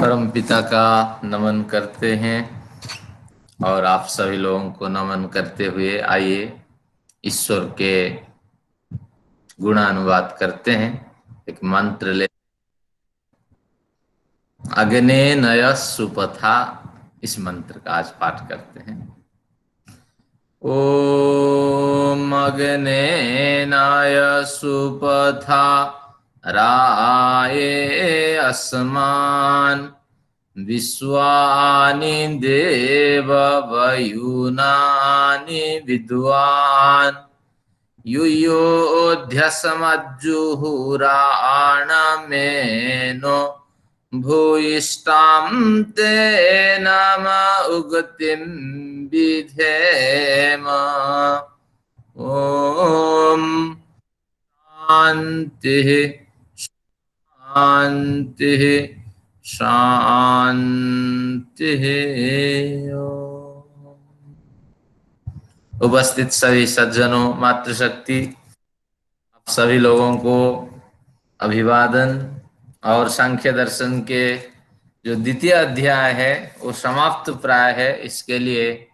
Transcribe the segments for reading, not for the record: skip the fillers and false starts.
परम पिता का नमन करते हैं और आप सभी लोगों को नमन करते हुए आइए ईश्वर के गुणानुवाद करते हैं। एक मंत्र ले, अग्ने नय सुपथा, इस मंत्र का आज पाठ करते हैं। ओम अग्ने नय सुपथा राये अस्मान विश्वानि देव वयुनानि विद्वान् युयोध्यसमज्जुहुराणमेनो भूयिष्ठां ते नम उगतिं विधेम। ओम शांति शांति शांति। उपस्थित सभी सज्जनों, मातृशक्ति, आप सभी लोगों को अभिवादन। और सांख्य दर्शन के जो द्वितीय अध्याय है वो समाप्त प्राय है, इसके लिए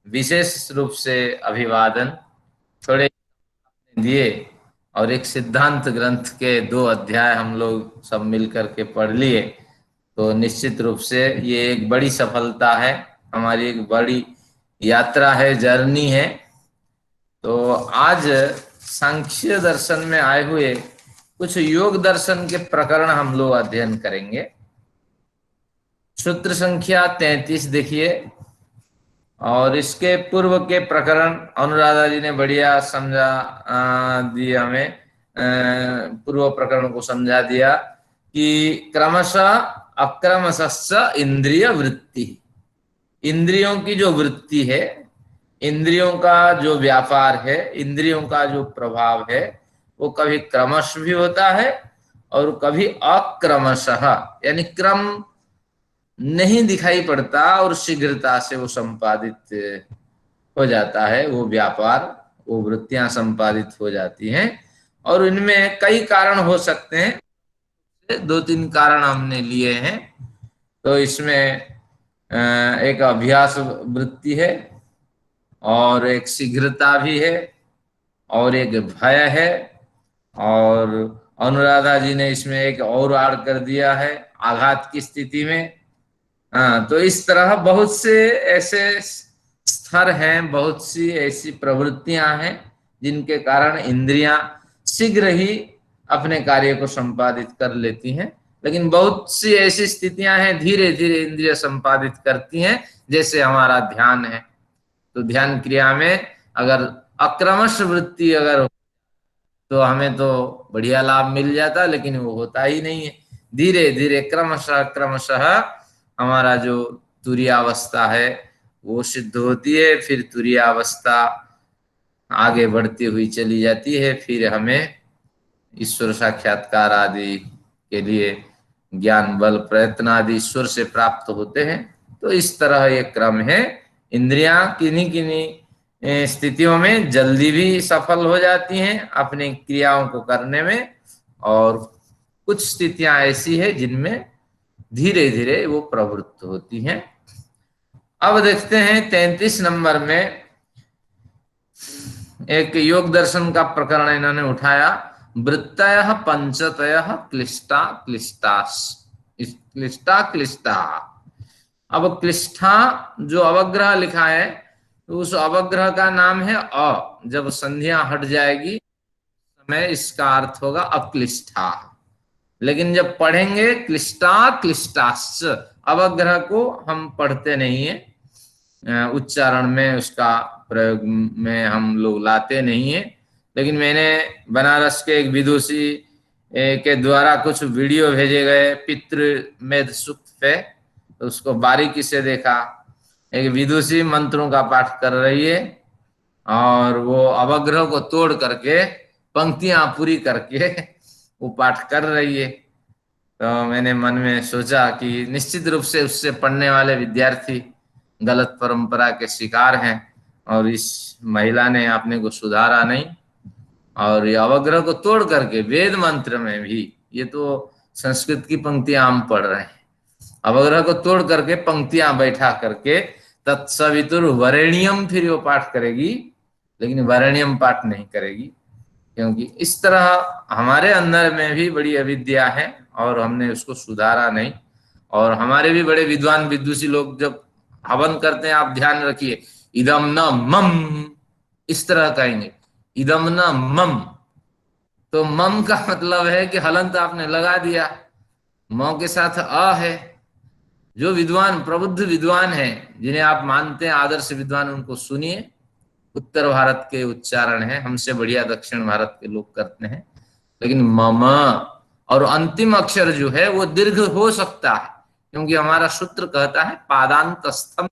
विशेष रूप से अभिवादन। थोड़े दिए और एक सिद्धांत ग्रंथ के 2 अध्याय हम लोग सब मिलकर के पढ़ लिए, तो निश्चित रूप से ये एक बड़ी सफलता है, हमारी एक बड़ी यात्रा है, जर्नी है। तो आज सांख्य दर्शन में आए हुए कुछ योग दर्शन के प्रकरण हम लोग अध्ययन करेंगे। सूत्र संख्या 33 देखिए, और इसके पूर्व के प्रकरण अनुराधा जी ने बढ़िया समझा दिया, हमें पूर्व प्रकरण को समझा दिया कि क्रमशः अक्रमशश्च इंद्रिय वृत्ति, इंद्रियों की जो वृत्ति है, इंद्रियों का जो व्यापार है, इंद्रियों का जो प्रभाव है, वो कभी क्रमश भी होता है और कभी अक्रमशः, यानी क्रम नहीं दिखाई पड़ता और शीघ्रता से वो संपादित हो जाता है, वो व्यापार, वो वृत्तियां संपादित हो जाती हैं। और इनमें कई कारण हो सकते हैं, 2-3 कारण हमने लिए हैं। तो इसमें एक अभ्यास वृत्ति है, और एक शीघ्रता भी है, और एक भय है, और अनुराधा जी ने इसमें एक और आड़ कर दिया है, आघात की स्थिति में। तो इस तरह बहुत से ऐसे स्तर हैं, बहुत सी ऐसी प्रवृत्तियां हैं जिनके कारण इंद्रियां शीघ्र ही अपने कार्य को संपादित कर लेती हैं, लेकिन बहुत सी ऐसी स्थितियां हैं धीरे धीरे इंद्रिय संपादित करती हैं, जैसे हमारा ध्यान है। तो ध्यान क्रिया में अगर अक्रमश वृत्ति अगर तो हमें तो बढ़िया लाभ मिल जाता, लेकिन वो होता ही नहीं है। धीरे धीरे क्रमशः क्रमशः हमारा जो तुरीयावस्था है वो सिद्ध होती है, फिर तुरीयावस्था आगे बढ़ती हुई चली जाती है, फिर हमें ईश्वर साक्षात्कार आदि के लिए ज्ञान बल प्रयत्न आदि ईश्वर से प्राप्त होते हैं। तो इस तरह ये क्रम है। इंद्रियां किन्हीं किन्हीं स्थितियों में जल्दी भी सफल हो जाती हैं अपनी क्रियाओं को करने में, और कुछ स्थितियां ऐसी है जिनमें धीरे धीरे वो प्रवृत्त होती हैं। अब देखते हैं 33 नंबर में एक योग दर्शन का प्रकरण इन्होंने उठाया। वृत्तयः पंचतयः क्लिष्टा क्लिष्टास, क्लिष्टा क्लिष्टा। अब क्लिष्टा जो अवग्रह लिखा है, तो उस अवग्रह का नाम है अ। जब संधियां हट जाएगी समय इसका अर्थ होगा अक्लिष्टा, लेकिन जब पढ़ेंगे क्लिष्टा क्लिष्टाश्च, अवग्रह को हम पढ़ते नहीं है, उच्चारण में उसका प्रयोग में हम लोग लाते नहीं है। लेकिन मैंने बनारस के एक विदुषी के द्वारा कुछ वीडियो भेजे गए पितृमेध सूक्त पे, तो उसको बारीकी से देखा। एक विदुषी मंत्रों का पाठ कर रही है और वो अवग्रह को तोड़ करके पंक्तियां पूरी करके वो पाठ कर रही है। तो मैंने मन में सोचा कि निश्चित रूप से उससे पढ़ने वाले विद्यार्थी गलत परंपरा के शिकार हैं, और इस महिला ने अपने को सुधारा नहीं, और ये अवग्रह को तोड़ करके वेद मंत्र में भी, ये तो संस्कृत की पंक्तियां हम पढ़ रहे हैं, अवग्रह को तोड़ करके पंक्तियां बैठा करके तत्सवितुर वरेण्यम फिर वो पाठ करेगी, लेकिन वरेण्यम पाठ नहीं करेगी, क्योंकि इस तरह हमारे अंदर में भी बड़ी अविद्या है और हमने उसको सुधारा नहीं। और हमारे भी बड़े विद्वान विदुषी लोग जब हवन करते हैं, आप ध्यान रखिए, इदम न मम, इस तरह कहेंगे, इदम न मम। तो मम का मतलब है कि हलंत आपने लगा दिया, म के साथ अ है। जो विद्वान प्रबुद्ध विद्वान है, जिन्हें आप मानते हैं आदर्श विद्वान, उनको सुनिए। उत्तर भारत के उच्चारण है, हमसे बढ़िया दक्षिण भारत के लोग करते हैं। लेकिन मम और अंतिम अक्षर जो है वो दीर्घ हो सकता है, क्योंकि हमारा सूत्र कहता है पादांतस्थम।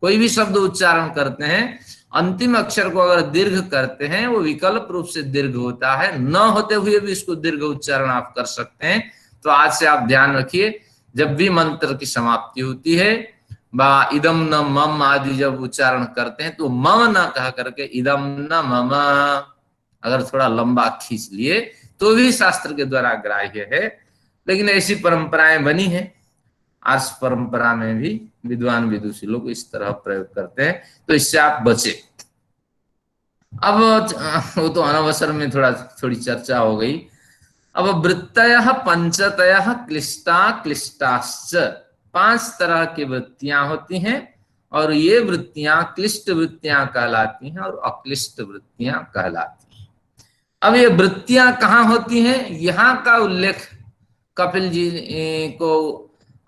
कोई भी शब्द उच्चारण करते हैं, अंतिम अक्षर को अगर दीर्घ करते हैं वो विकल्प रूप से दीर्घ होता है, न होते हुए भी इसको दीर्घ उच्चारण आप कर सकते हैं। तो आज से आप ध्यान रखिए, जब भी मंत्र की समाप्ति होती है, बा इदम न मम आदि जब उच्चारण करते हैं, तो मम न कह करके इदम न मम, अगर थोड़ा लंबा खींच लिए तो भी शास्त्र के द्वारा ग्राह्य है। लेकिन ऐसी परंपराएं बनी है, आर्ष परंपरा में भी विद्वान विदुषी लोग इस तरह प्रयोग करते हैं, तो इससे आप बचे। अब वो तो अनवसर में थोड़ी चर्चा हो गई। अब वृत्तयः पंचतयः क्लिष्टा क्लिष्टाश्च, 5 तरह की वृत्तियां होती हैं, और ये वृत्तियां क्लिष्ट वृत्तियां कहलाती हैं और अक्लिष्ट वृत्तियां कहलाती हैं। अब ये वृत्तियां कहाँ होती हैं, यहाँ का उल्लेख कपिल जी को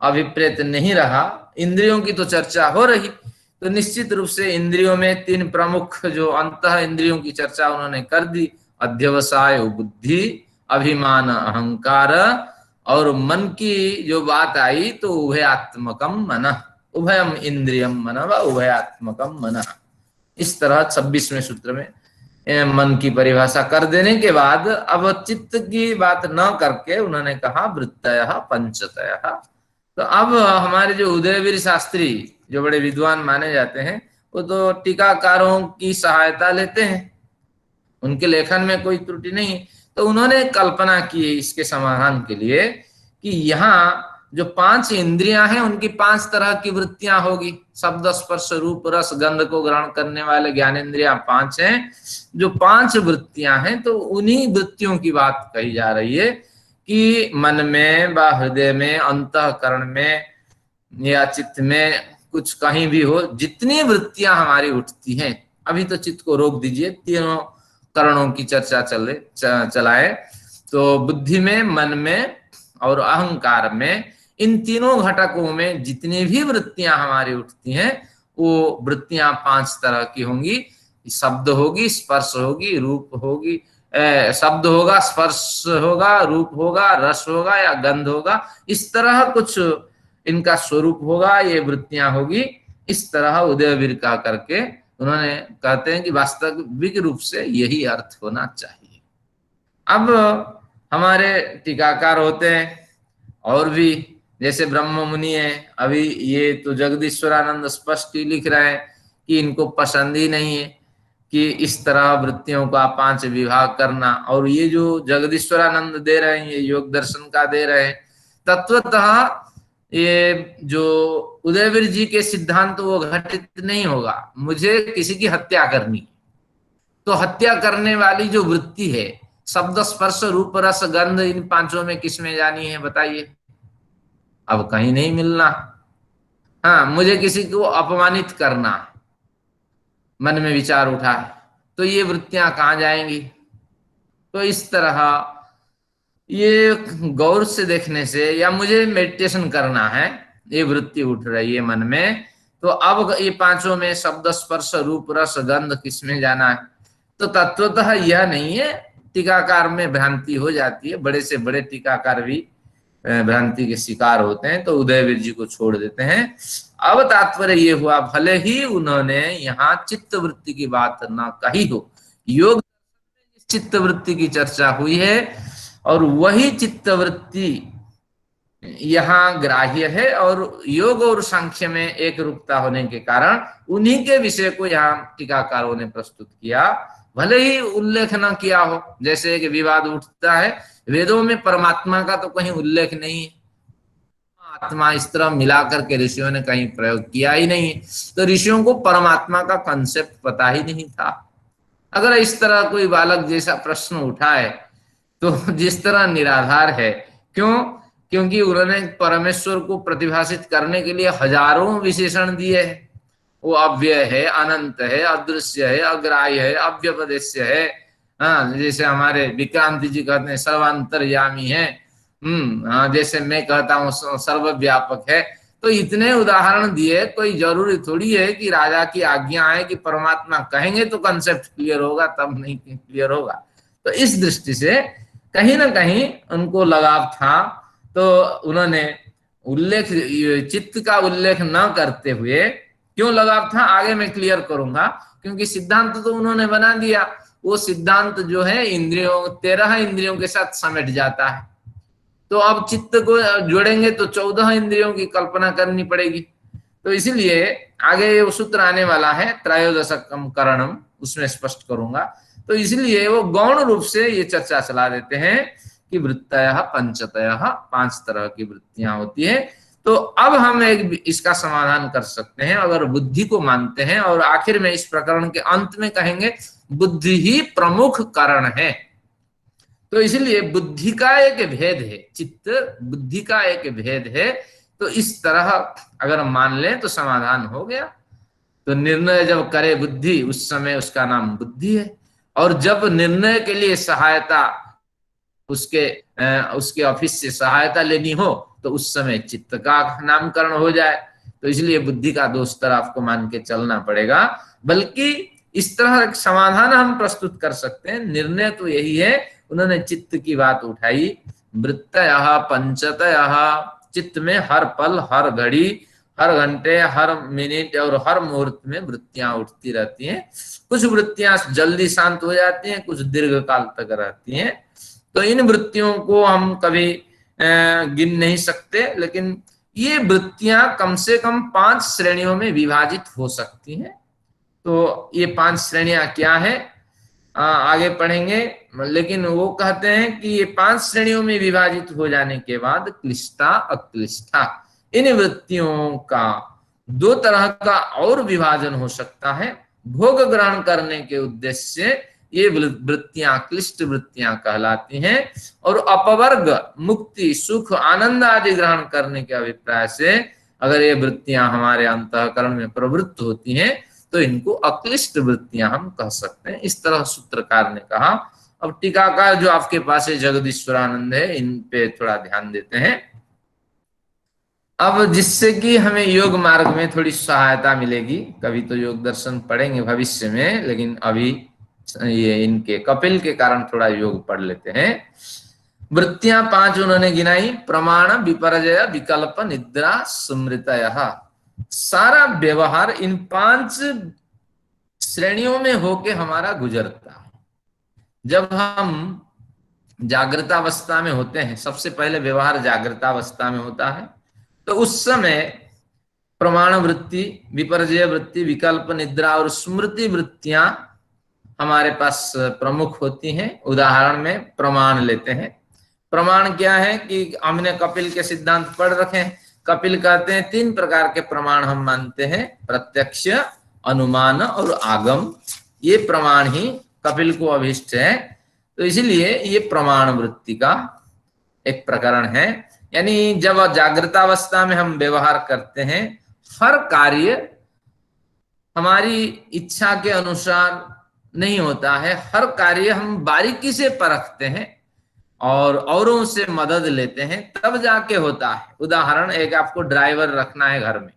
अभिप्रेत नहीं रहा। इंद्रियों की तो चर्चा हो रही, तो निश्चित रूप से इंद्रियों में 3 प्रमुख जो अंतः इंद्रियों की चर्चा उन्होंने कर दी, अध्यवसाय बुद्धि, अभिमान अहंकार, और मन की जो बात आई तो उभयात्मकम मन, उभयम इंद्रियम मन व उभयात्मकम मन। इस तरह 26वें सूत्र में मन की परिभाषा कर देने के बाद अब चित्त की बात न करके उन्होंने कहा वृत्तयः पंचतयः। तो अब हमारे जो उदयवीर शास्त्री, जो बड़े विद्वान माने जाते हैं, वो तो टीकाकारों की सहायता लेते हैं, उनके लेखन में कोई त्रुटि नहीं। तो उन्होंने कल्पना की है इसके समाधान के लिए कि यहाँ जो 5 इंद्रियां हैं उनकी 5 तरह की वृत्तियां होगी। शब्द स्पर्श रूप रस गंध को ग्रहण करने वाले ज्ञानेंद्रियां 5 हैं। जो 5 वृत्तियां हैं, तो उन्हीं वृत्तियों की बात कही जा रही है कि मन में व हृदय में, अंतःकरण में या चित्त में, कुछ कहीं भी हो, जितनी वृत्तियां हमारी उठती हैं, अभी तो चित्त को रोक दीजिए, तीनों करणों की चर्चा चलाए, तो बुद्धि में, मन में और अहंकार में, इन तीनों घटकों में जितनी भी वृत्तियां हमारी उठती हैं, वो वृत्तियां 5 तरह की होंगी। शब्द होगी, स्पर्श होगी, रूप होगी, शब्द होगा, स्पर्श होगा, रूप होगा, रस होगा या गंध होगा, इस तरह कुछ इनका स्वरूप होगा, ये वृत्तियां होगी। इस तरह उदयवीर कहा करके उन्होंने कहते हैं कि वास्तविक रूप से यही अर्थ होना चाहिए। अब हमारे टीकाकार होते हैं और भी, जैसे ब्रह्म मुनि है, अभी ये तो जगदीश्वरानंद स्पष्ट ही लिख रहे हैं कि इनको पसंद ही नहीं है कि इस तरह वृत्तियों का 5 विभाग करना। और ये जो जगदीश्वरानंद दे रहे हैं, ये योग दर्शन का दे रहे हैं। तत्वतः ये जो उदयवीर जी के सिद्धांत वो घटित नहीं होगा। मुझे किसी की हत्या करनी, तो हत्या करने वाली जो वृत्ति है, शब्द स्पर्श रूप रस गंध, इन 5 में किसमें जानी है बताइए? अब कहीं नहीं मिलना। हाँ, मुझे किसी को अपमानित करना, मन में विचार उठा है, तो ये वृत्तियां कहाँ जाएंगी? तो इस तरह ये गौर से देखने से, या मुझे मेडिटेशन करना है, ये वृत्ति उठ रही है मन में, तो अब ये 5 में शब्द स्पर्श रूप रस गंध किसमें जाना है? तो तत्वतः यह नहीं है, टीकाकार में भ्रांति हो जाती है, बड़े से बड़े टीकाकार भी भ्रांति के शिकार होते हैं, तो उदयवीर जी को छोड़ देते हैं। अब तात्पर्य ये हुआ, भले ही उन्होंने यहाँ चित्त वृत्ति की बात ना कही हो, योग चित्त वृत्ति की चर्चा हुई है, और वही चित्त वृत्ति यहाँ ग्राह्य है, और योग और सांख्य में एक रूपता होने के कारण उन्हीं के विषय को यहाँ टीकाकारों ने प्रस्तुत किया, भले ही उल्लेख न किया हो। जैसे कि विवाद उठता है, वेदों में परमात्मा का तो कहीं उल्लेख नहीं है, आत्मा इस तरह मिला करके ऋषियों ने कहीं प्रयोग किया ही नहीं। तो ऋषियों को परमात्मा का कंसेप्ट पता ही नहीं था। अगर इस तरह कोई बालक जैसा प्रश्न उठाए तो जिस तरह निराधार है, क्यों? क्योंकि उन्होंने परमेश्वर को प्रतिभाषित करने के लिए हजारों विशेषण दिए हैं। वो अव्यय है, अनंत है, अदृश्य है, अग्राह्य है, अव्यपदेश्य है। हाँ, जैसे हमारे विक्रांति जी कहते हैं सर्वांतर्यामी है। हाँ, जैसे मैं कहता हूँ सर्वव्यापक है। तो इतने उदाहरण दिए, कोई जरूरी थोड़ी है कि राजा की आज्ञा है कि परमात्मा कहेंगे तो कंसेप्ट क्लियर होगा, तब नहीं क्लियर होगा। तो इस दृष्टि से कहीं ना कहीं उनको लगाव था। तो उन्होंने उल्लेख, चित्त का उल्लेख न करते हुए, क्यों लगाव था आगे मैं क्लियर करूंगा, क्योंकि सिद्धांत तो उन्होंने बना दिया। वो सिद्धांत जो है इंद्रियों, 13 इंद्रियों के साथ समेट जाता है। तो अब चित्त को जोड़ेंगे तो 14 इंद्रियों की कल्पना करनी पड़ेगी। तो इसीलिए आगे ये सूत्र आने वाला है त्रयोदशकम करणम, उसमें स्पष्ट करूंगा। तो इसलिए वो गौण रूप से ये चर्चा चला देते हैं कि वृत्तयः पंचतयः, 5 तरह की वृत्तियां होती है। तो अब हम एक इसका समाधान कर सकते हैं अगर बुद्धि को मानते हैं, और आखिर में इस प्रकरण के अंत में कहेंगे बुद्धि ही प्रमुख कारण है। तो इसलिए बुद्धि का एक भेद है, चित्त बुद्धि का एक भेद है। तो इस तरह अगर मान लें तो समाधान हो गया। तो निर्णय जब करे बुद्धि उस समय उसका नाम बुद्धि है, और जब निर्णय के लिए सहायता उसके ऑफिस से सहायता लेनी हो तो उस समय चित्त का नामकरण हो जाए। तो इसलिए बुद्धि का दोष तरह आपको मान के चलना पड़ेगा। बल्कि इस तरह एक समाधान हम प्रस्तुत कर सकते हैं। निर्णय तो यही है, उन्होंने चित्त की बात उठाई। वृत्तयः पंचतयः, चित्त में हर पल, हर घड़ी, हर घंटे, हर मिनट और हर मुहूर्त में वृत्तियां उठती रहती हैं। कुछ वृत्तियां जल्दी शांत हो जाती हैं, कुछ दीर्घ काल तक रहती हैं। तो इन वृत्तियों को हम कभी गिन नहीं सकते, लेकिन ये वृत्तियां कम से कम 5 श्रेणियों में विभाजित हो सकती हैं। तो ये 5 श्रेणियां क्या है आगे पढ़ेंगे। लेकिन वो कहते हैं कि ये 5 श्रेणियों में विभाजित हो जाने के बाद क्लिष्टा अक्लिष्टा, इन वृत्तियों का 2 तरह का और विभाजन हो सकता है। भोग ग्रहण करने के उद्देश्य से ये वृत्तियां क्लिष्ट वृत्तियां कहलाती हैं, और अपवर्ग, मुक्ति, सुख, आनंद आदि ग्रहण करने के अभिप्राय से अगर ये वृत्तियां हमारे अंतःकरण में प्रवृत्त होती हैं तो इनको अक्लिष्ट वृत्तियां हम कह सकते हैं। इस तरह सूत्रकार ने कहा। अब टीकाकार जो आपके पास है जगदीश्वरानंद है, इन पे थोड़ा ध्यान देते हैं अब, जिससे कि हमें योग मार्ग में थोड़ी सहायता मिलेगी। कभी तो योग दर्शन पढ़ेंगे भविष्य में, लेकिन अभी ये इनके कपिल के कारण थोड़ा योग पढ़ लेते हैं। वृत्तियां 5 उन्होंने गिनाई। प्रमाण, विपर्जय, विकल्प, निद्रा, स्मृतयः। सारा व्यवहार इन 5 श्रेणियों में होके हमारा गुजरता है। जब हम जागृतावस्था में होते हैं, सबसे पहले व्यवहार जागृतावस्था में होता है, तो उस समय प्रमाण वृत्ति, विपर्जय वृत्ति, विकल्प, निद्रा और स्मृति वृत्तियां हमारे पास प्रमुख होती हैं। उदाहरण में प्रमाण लेते हैं। प्रमाण क्या है कि हमने कपिल के सिद्धांत पढ़ रखे हैं। कपिल कहते हैं 3 प्रकार के प्रमाण हम मानते हैं, प्रत्यक्ष, अनुमान और आगम। ये प्रमाण ही कपिल को अभिष्ट है। तो इसीलिए ये प्रमाण वृत्ति का एक प्रकरण है। यानी जब जागृतावस्था में हम व्यवहार करते हैं, हर कार्य हमारी इच्छा के अनुसार नहीं होता है। हर कार्य हम बारीकी से परखते हैं और औरों से मदद लेते हैं, तब जाके होता है। उदाहरण, एक आपको ड्राइवर रखना है घर में।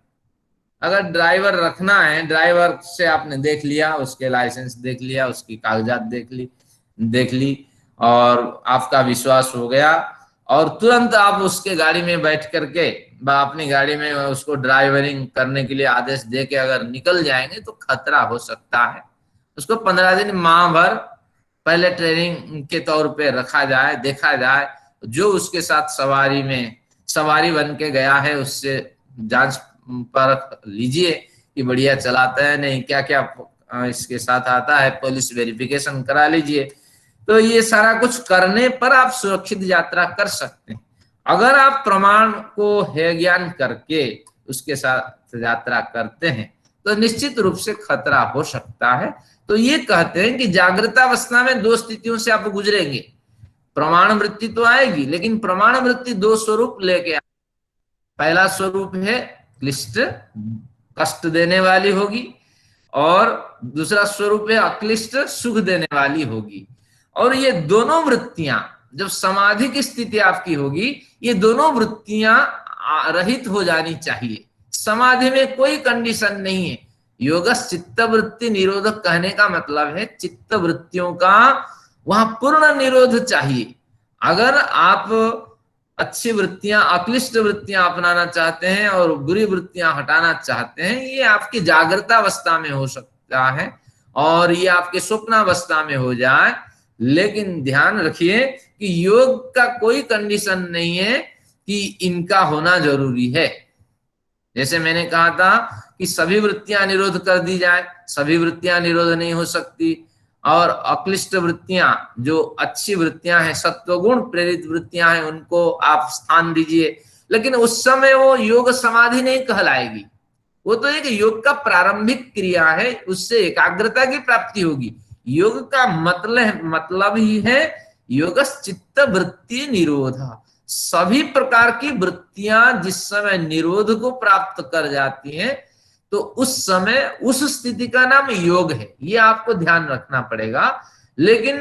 अगर ड्राइवर रखना है, ड्राइवर से आपने देख लिया, उसके लाइसेंस देख लिया, उसकी कागजात देख ली और आपका विश्वास हो गया, और तुरंत आप उसके गाड़ी में बैठ करके अपनी गाड़ी में उसको ड्राइवरिंग करने के लिए आदेश दे के अगर निकल जाएंगे तो खतरा हो सकता है। उसको 15 दिन, माह भर पहले ट्रेनिंग के तौर पे रखा जाए, देखा जाए। जो उसके साथ सवारी बन के गया है उससे जांच परख लीजिए कि बढ़िया चलाता है नहीं, क्या क्या इसके साथ आता है, पुलिस वेरिफिकेशन करा लीजिए। तो ये सारा कुछ करने पर आप सुरक्षित यात्रा कर सकते हैं। अगर आप प्रमाण को हे ज्ञान करके उसके साथ यात्रा करते हैं तो निश्चित रूप से खतरा हो सकता है। तो ये कहते हैं कि जागृत अवस्था में दो स्थितियों से आप गुजरेंगे। प्रमाण वृत्ति तो आएगी, लेकिन प्रमाण वृत्ति दो स्वरूप लेके आए। पहला स्वरूप है क्लिष्ट, कष्ट देने वाली होगी, और दूसरा स्वरूप है अक्लिष्ट, सुख देने वाली होगी। और ये दोनों वृत्तियां जब समाधि की स्थिति आपकी होगी, ये दोनों वृत्तियां रहित हो जानी चाहिए। समाधि में कोई कंडीशन नहीं है। योगस चित्त वृत्ति निरोधक कहने का मतलब है चित्त वृत्तियों का वहां पूर्ण निरोध चाहिए। अगर आप अच्छी वृत्तियां, अक्लिष्ट वृत्तियां अपनाना चाहते हैं और बुरी वृत्तियां हटाना चाहते हैं, ये आपकी जागृत अवस्था में हो सकता है और ये आपके स्वप्नावस्था में हो जाए। लेकिन ध्यान रखिए कि योग का कोई कंडीशन नहीं है कि इनका होना जरूरी है। जैसे मैंने कहा था कि सभी वृत्तियां निरोध कर दी जाए, सभी वृत्तियां निरोध नहीं हो सकती। और अक्लिष्ट वृत्तियां, जो अच्छी वृत्तियां हैं, सत्वगुण प्रेरित वृत्तियां हैं, उनको आप स्थान दीजिए। लेकिन उस समय वो योग समाधि नहीं कहलाएगी। वो तो एक योग का प्रारंभिक क्रिया है, उससे एकाग्रता की प्राप्ति होगी। योग का मतलब ही है योग चित्त वृत्ति निरोध। सभी प्रकार की वृत्तियां जिस समय निरोध को प्राप्त कर जाती हैं, तो उस समय उस स्थिति का नाम योग है। ये आपको ध्यान रखना पड़ेगा। लेकिन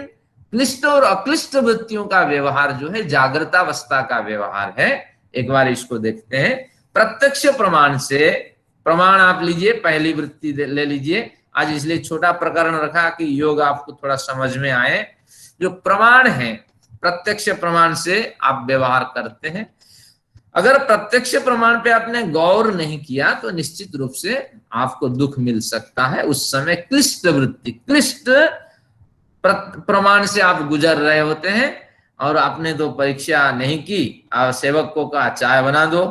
क्लिष्ट और अक्लिष्ट वृत्तियों का व्यवहार जो है जागृतावस्था का व्यवहार है। एक बार इसको देखते हैं। प्रत्यक्ष प्रमाण से, प्रमाण आप लीजिए, पहली वृत्ति ले लीजिए। आज इसलिए छोटा प्रकरण रखा कि योग आपको थोड़ा समझ में आए। जो प्रमाण है, प्रत्यक्ष प्रमाण से आप व्यवहार करते हैं। अगर प्रत्यक्ष प्रमाण पे आपने गौर नहीं किया तो निश्चित रूप से आपको दुख मिल सकता है। उस समय क्लिष्ट वृत्ति, क्लिष्ट प्रमाण से आप गुजर रहे होते हैं और आपने तो परीक्षा नहीं की, और सेवक को कहा चाय बना दो,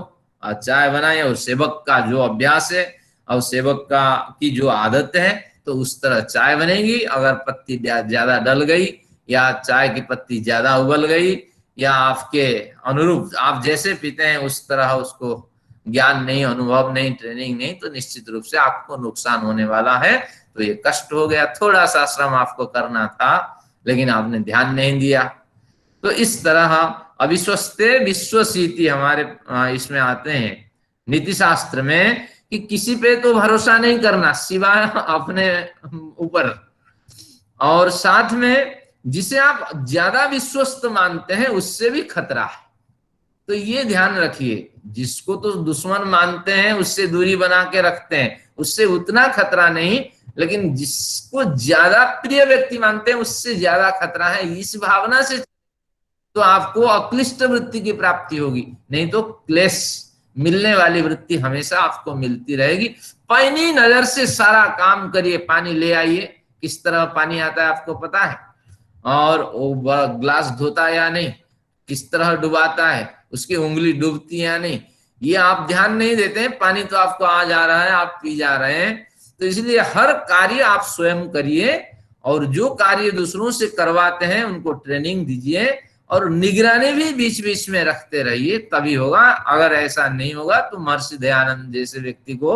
और चाय बनाए, और सेवक का जो अभ्यास है और सेवक का की जो आदत है, तो उस तरह चाय बनेगी। अगर पत्ती ज्यादा डल गई या चाय की पत्ती ज्यादा उबल गई या आपके अनुरूप आप जैसे पीते हैं उस तरह उसको ज्ञान नहीं, अनुभव नहीं, ट्रेनिंग नहीं, तो निश्चित रूप से आपको नुकसान होने वाला है। तो ये कष्ट हो गया। थोड़ा सा श्रम आपको करना था लेकिन आपने ध्यान नहीं दिया। तो इस तरह अविश्वस्ते विश्वसीति हमारे इसमें आते हैं नीति शास्त्र में कि किसी पे तो भरोसा नहीं करना सिवाय अपने ऊपर, और साथ में जिसे आप ज्यादा विश्वस्त मानते हैं उससे भी खतरा है। तो ये ध्यान रखिए, जिसको तो दुश्मन मानते हैं उससे दूरी बना के रखते हैं, उससे उतना खतरा नहीं, लेकिन जिसको ज्यादा प्रिय व्यक्ति मानते हैं उससे ज्यादा खतरा है। इस भावना से तो आपको अक्लिष्ट वृत्ति की प्राप्ति होगी, नहीं तो क्लेश मिलने वाली वृत्ति हमेशा आपको मिलती रहेगी। पैनी नजर से सारा काम करिए। पानी ले आइए, किस तरह पानी आता है आपको पता है, और वो ग्लास धोता या नहीं, किस तरह डुबाता है, उसकी उंगली डूबती है या नहीं, ये आप ध्यान नहीं देते हैं। पानी तो आपको आ जा रहा है, आप पी जा रहे हैं। तो इसलिए हर कार्य आप स्वयं करिए, और जो कार्य दूसरों से करवाते हैं उनको ट्रेनिंग दीजिए, और निगरानी भी बीच बीच में रखते रहिए, तभी होगा। अगर ऐसा नहीं होगा तो महर्षि दयानंद जैसे व्यक्ति को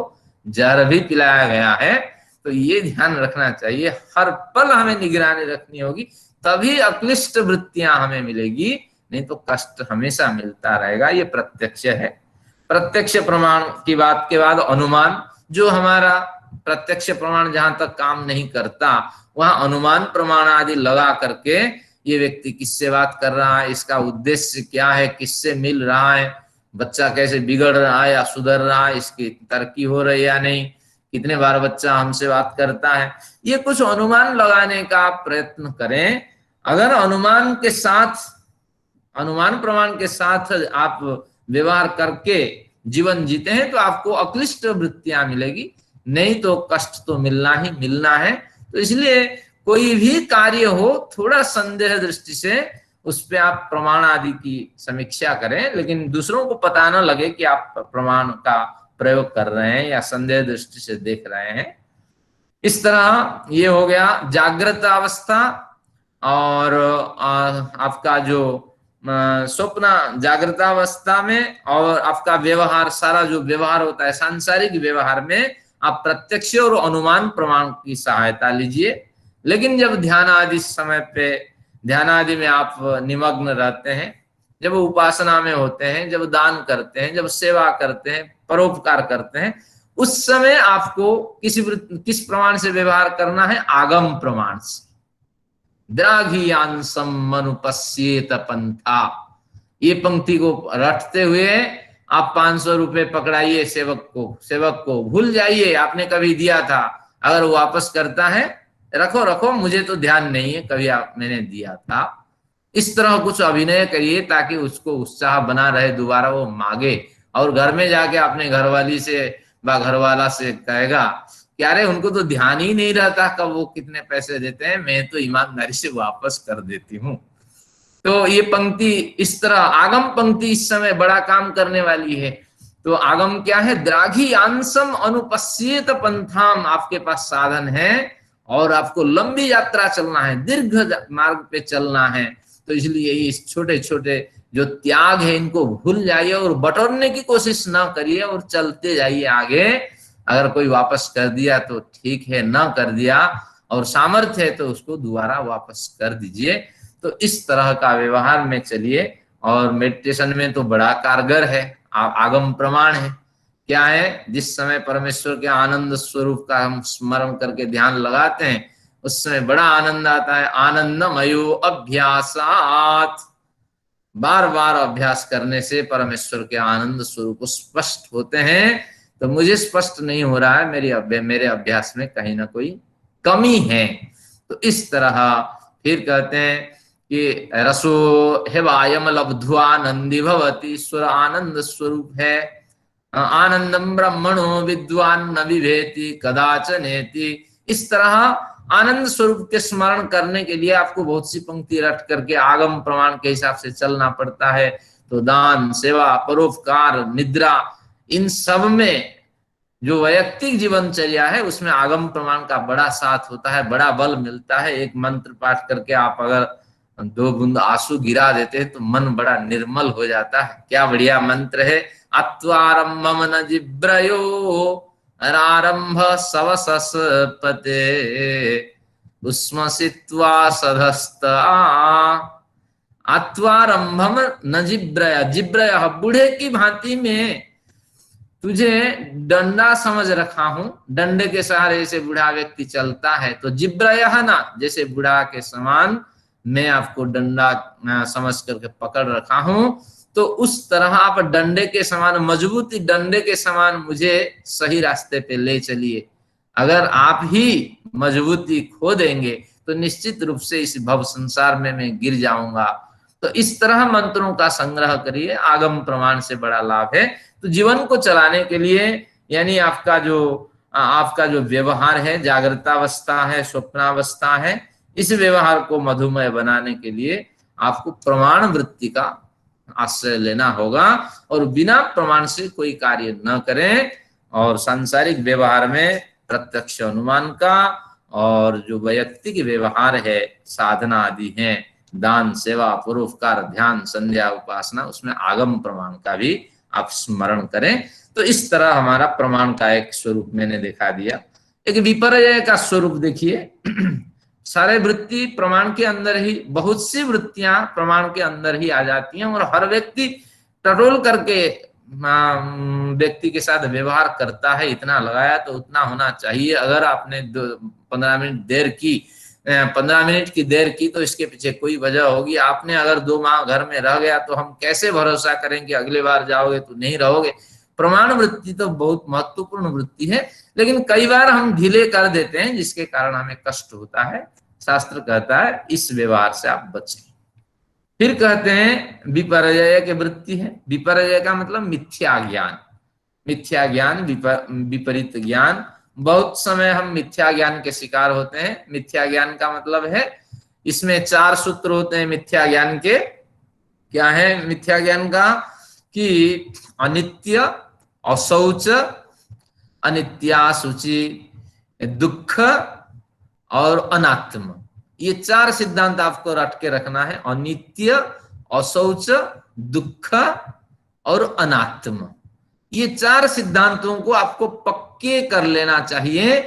जहर भी पिलाया गया है। तो ये ध्यान रखना चाहिए, हर पल हमें निगरानी रखनी होगी, तभी अक्लिष्ट वृत्तियां हमें मिलेगी, नहीं तो कष्ट हमेशा मिलता रहेगा। ये प्रत्यक्ष है। प्रत्यक्ष प्रमाण की बात के बाद अनुमान, जो हमारा प्रत्यक्ष प्रमाण जहां तक काम नहीं करता, वहां अनुमान प्रमाण आदि लगा करके ये व्यक्ति किससे बात कर रहा है, इसका उद्देश्य क्या है, किससे मिल रहा है, बच्चा कैसे बिगड़ रहा है या सुधर रहा है, इसकी तरक्की हो रही है या नहीं, कितने बार बच्चा हमसे बात करता है, ये कुछ अनुमान लगाने का आप प्रयत्न करें। अगर अनुमान के साथ, अनुमान प्रमाण के साथ आप व्यवहार करके जीवन जीते हैं तो आपको अक्लिष्ट वृत्तियां मिलेगी, नहीं तो कष्ट तो मिलना ही मिलना है। तो इसलिए कोई भी कार्य हो, थोड़ा संदेह दृष्टि से उस पे आप प्रमाण आदि की समीक्षा करें, लेकिन दूसरों को पता न लगे कि आप प्रमाण का प्रयोग कर रहे हैं या संदेह दृष्टि से देख रहे हैं। इस तरह ये हो गया जागृत अवस्था। और आपका जो स्वप्न जागृतावस्था में और आपका व्यवहार, सारा जो व्यवहार होता है सांसारिक व्यवहार में, आप प्रत्यक्ष और अनुमान प्रमाण की सहायता लीजिए। लेकिन जब ध्यान आदि समय पे, ध्यान आदि में आप निमग्न रहते हैं, जब उपासना में होते हैं, जब दान करते हैं, जब सेवा करते हैं, परोपकार करते हैं, उस समय आपको किस प्रमाण से व्यवहार करना है? आगम प्रमाण से। द्राघियांसम मनुपस्येत पंथा, ये पंक्ति को रटते हुए आप 500 रुपए पकड़ाइए सेवक को भूल जाइए आपने कभी दिया था। अगर वो वापस करता है, रखो रखो, मुझे तो ध्यान नहीं है कभी मैंने दिया था। इस तरह कुछ अभिनय करिए ताकि उसको उत्साह बना रहे, दोबारा वो मांगे। और घर में जाके अपने घरवाली से व घरवाला से कहेगा कि अरे उनको तो ध्यान ही नहीं रहता कब वो कितने पैसे देते हैं, मैं तो ईमानदारी से वापस कर देती हूँ। तो ये पंक्ति इस तरह, आगम पंक्ति इस समय बड़ा काम करने वाली है। तो आगम क्या है? द्राघी आंसम अनुपस्येत पंथाम, आपके पास साधन है और आपको लंबी यात्रा चलना है, दीर्घ मार्ग पे चलना है। तो इसलिए इस छोटे छोटे जो त्याग है इनको भूल जाइए और बटोरने की कोशिश ना करिए और चलते जाइए आगे। अगर कोई वापस कर दिया तो ठीक है, ना कर दिया और सामर्थ्य है तो उसको दोबारा वापस कर दीजिए। तो इस तरह का व्यवहार में चलिए। और मेडिटेशन में तो बड़ा कारगर है, आगम प्रमाण है। क्या है? जिस समय परमेश्वर के आनंद स्वरूप का हम स्मरण करके ध्यान लगाते हैं, उस समय बड़ा आनंद आता है। आनंदमयो अभ्यासात, बार बार अभ्यास करने से परमेश्वर के आनंद स्वरूप स्पष्ट होते हैं। तो मुझे स्पष्ट नहीं हो रहा है, मेरे अभ्यास में कहीं ना कोई कमी है। तो इस तरह फिर कहते हैं कि रसो हेवायम लब्ध्वा नंदी भवति, ईश्वर आनंद स्वरूप है। आनंदम ब्रह्मणो विद्वान न विभेति कदाचनेति। इस तरह आनंद स्वरूप के स्मरण करने के लिए आपको बहुत सी पंक्ति रट करके आगम प्रमाण के हिसाब से चलना पड़ता है। तो दान, सेवा, परोपकार, निद्रा, इन सब में जो वैयक्तिक जीवनचर्या है उसमें आगम प्रमाण का बड़ा साथ होता है, बड़ा बल मिलता है। एक मंत्र पाठ करके आप अगर 2 बूंद आंसू गिरा देते हैं तो मन बड़ा निर्मल हो जाता है। क्या बढ़िया मंत्र है! अत्वारंभम न जिब्रयो आरंभ सवसस्पते उस्मसित्वा सधस्ता। अत्वारंभम न जिब्रय, जिब्रय बूढ़े की भांति में तुझे डंडा समझ रखा हूं। डंडे के सहारे से बूढ़ा व्यक्ति चलता है, तो जिब्रय ना, जैसे बूढ़ा के समान मैं आपको डंडा समझ करके पकड़ रखा हूं। तो उस तरह आप डंडे के समान, मजबूती डंडे के समान मुझे सही रास्ते पे ले चलिए। अगर आप ही मजबूती खो देंगे तो निश्चित रूप से इस भव संसार में मैं गिर जाऊंगा। तो इस तरह मंत्रों का संग्रह करिए, आगम प्रमाण से बड़ा लाभ है। तो जीवन को चलाने के लिए, यानी आपका जो व्यवहार है, जागृतावस्था है, स्वप्नावस्था है, इस व्यवहार को मधुमय बनाने के लिए आपको प्रमाण वृत्ति का आश्रय लेना होगा और बिना प्रमाण से कोई कार्य न करें। और सांसारिक व्यवहार में प्रत्यक्ष अनुमान का, और जो वैयक्तिक व्यवहार है, साधना आदि हैं, दान, सेवा, परोपकार, ध्यान, संध्या, उपासना, उसमें आगम प्रमाण का भी आप स्मरण करें। तो इस तरह हमारा प्रमाण का एक स्वरूप मैंने दिखा दिया। एक विपर्यय का स्वरूप देखिए। सारे वृत्ति प्रमाण के अंदर ही, बहुत सी वृत्तियां प्रमाण के अंदर ही आ जाती हैं और हर व्यक्ति टटोल करके व्यक्ति के साथ व्यवहार करता है। इतना लगाया तो उतना होना चाहिए। अगर आपने 15 मिनट की देर की तो इसके पीछे कोई वजह होगी। आपने अगर 2 माह घर में रह गया तो हम कैसे भरोसा करें कि अगली बार जाओगे तो नहीं रहोगे। प्रमाण वृत्ति तो बहुत महत्वपूर्ण वृत्ति है, लेकिन कई बार हम ढीले कर देते हैं जिसके कारण हमें कष्ट होता है। शास्त्र कहता है इस व्यवहार से आप बचें। फिर कहते हैं विपर्यय की वृत्ति है। विपर्यय का मतलब मिथ्या ज्ञान, मिथ्या ज्ञान, विपरीत ज्ञान। बहुत समय हम मिथ्या ज्ञान के शिकार होते हैं। मिथ्या ज्ञान का मतलब है, इसमें 4 सूत्र होते हैं मिथ्या ज्ञान के। क्या है मिथ्या ज्ञान का? कि अनित्य, अशौच, अनित्या सूचि, दुख और अनात्म, ये 4 सिद्धांत आपको रट के रखना है। अनित्य, अशौच, दुख और अनात्म। ये चार सिद्धांतों को आपको पक्के कर लेना चाहिए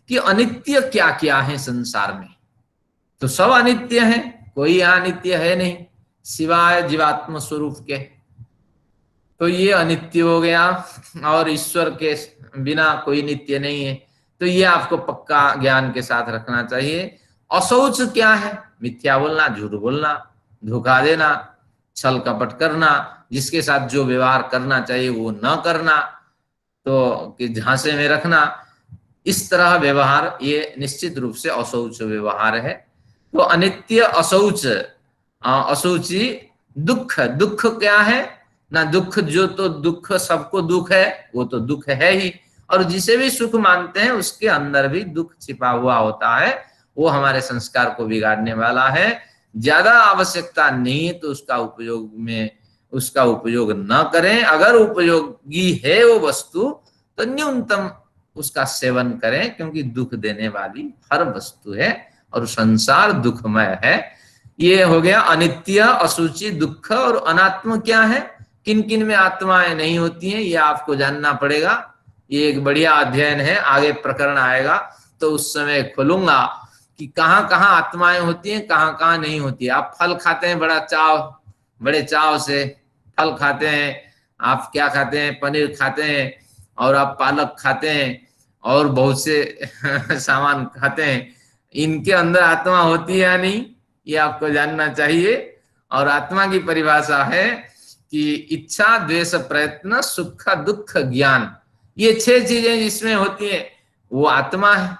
कि अनित्य क्या क्या है संसार में। तो सब अनित्य है, कोई अनित्य है नहीं सिवाय जीवात्म स्वरूप के। तो ये अनित्य हो गया, और ईश्वर के बिना कोई नित्य नहीं है। तो ये आपको पक्का ज्ञान के साथ रखना चाहिए। अशौच क्या है? मिथ्या बोलना, झूठ बोलना, धोखा देना, छल कपट करना, जिसके साथ जो व्यवहार करना चाहिए वो न करना, तो कि झांसे में रखना, इस तरह व्यवहार ये निश्चित रूप से अशौच व्यवहार है। तो अनित्य, अशौच, अशुचि, दुख। दुख क्या है ना? दुख जो, तो दुख सबको दुख है, वो तो दुख है ही, और जिसे भी सुख मानते हैं उसके अंदर भी दुख छिपा हुआ होता है। वो हमारे संस्कार को बिगाड़ने वाला है। ज्यादा आवश्यकता नहीं है तो उसका उपयोग न करें। अगर उपयोगी है वो वस्तु तो न्यूनतम उसका सेवन करें, क्योंकि दुख देने वाली हर वस्तु है और संसार दुखमय है। ये हो गया अनित्य, अशुचि, दुख। और अनात्म क्या है? किन किन में आत्माएं नहीं होती हैं, ये आपको जानना पड़ेगा। ये एक बढ़िया अध्ययन है, आगे प्रकरण आएगा तो उस समय खोलूंगा कि कहाँ कहाँ आत्माएं होती हैं, कहाँ कहाँ नहीं होती है। आप फल खाते हैं बड़े चाव से फल खाते हैं। आप क्या खाते हैं? पनीर खाते हैं, और आप पालक खाते हैं, और बहुत से सामान खाते हैं। इनके अंदर आत्मा होती है या नहीं, ये आपको जानना चाहिए। और आत्मा की परिभाषा है कि इच्छा, द्वेष, प्रयत्न, सुख, दुख, ज्ञान, ये 6 चीजें जिसमें होती है वो आत्मा है।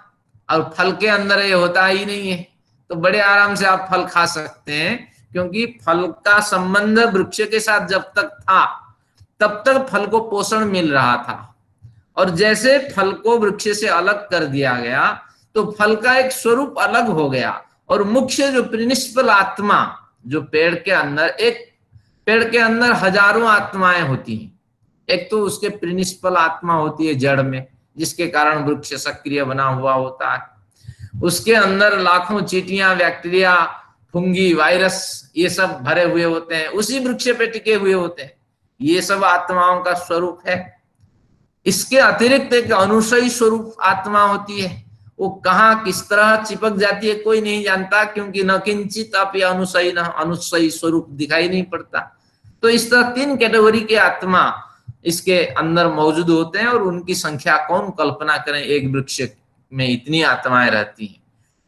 और फल के अंदर ये होता ही नहीं है। तो बड़े आराम से आप फल खा सकते हैं, क्योंकि फल का संबंध वृक्ष के साथ जब तक था तब तक फल को पोषण मिल रहा था, और जैसे फल को वृक्ष से अलग कर दिया गया तो फल का एक स्वरूप अलग हो गया। और मुख्य जो प्रिंसिपल आत्मा, जो पेड़ के अंदर हजारों आत्माएं होती हैं। एक तो उसके प्रिंसिपल आत्मा होती है जड़ में, जिसके कारण वृक्ष सक्रिय बना हुआ होता है। उसके अंदर लाखों चींटियां, बैक्टीरिया, फुंगी, वायरस, ये सब भरे हुए होते हैं, उसी वृक्ष पे टिके हुए होते हैं। ये सब आत्माओं का स्वरूप है। इसके अतिरिक्त एक अनुसयी स्वरूप आत्मा होती है। वो कहाँ किस तरह चिपक जाती है कोई नहीं जानता, क्योंकि न किंचित अपि अनुसयी, न अनुसयी स्वरूप दिखाई नहीं पड़ता। तो इस तरह 3 कैटेगरी के आत्मा इसके अंदर मौजूद होते हैं, और उनकी संख्या कौन कल्पना करें, एक वृक्ष में इतनी आत्माएं रहती हैं।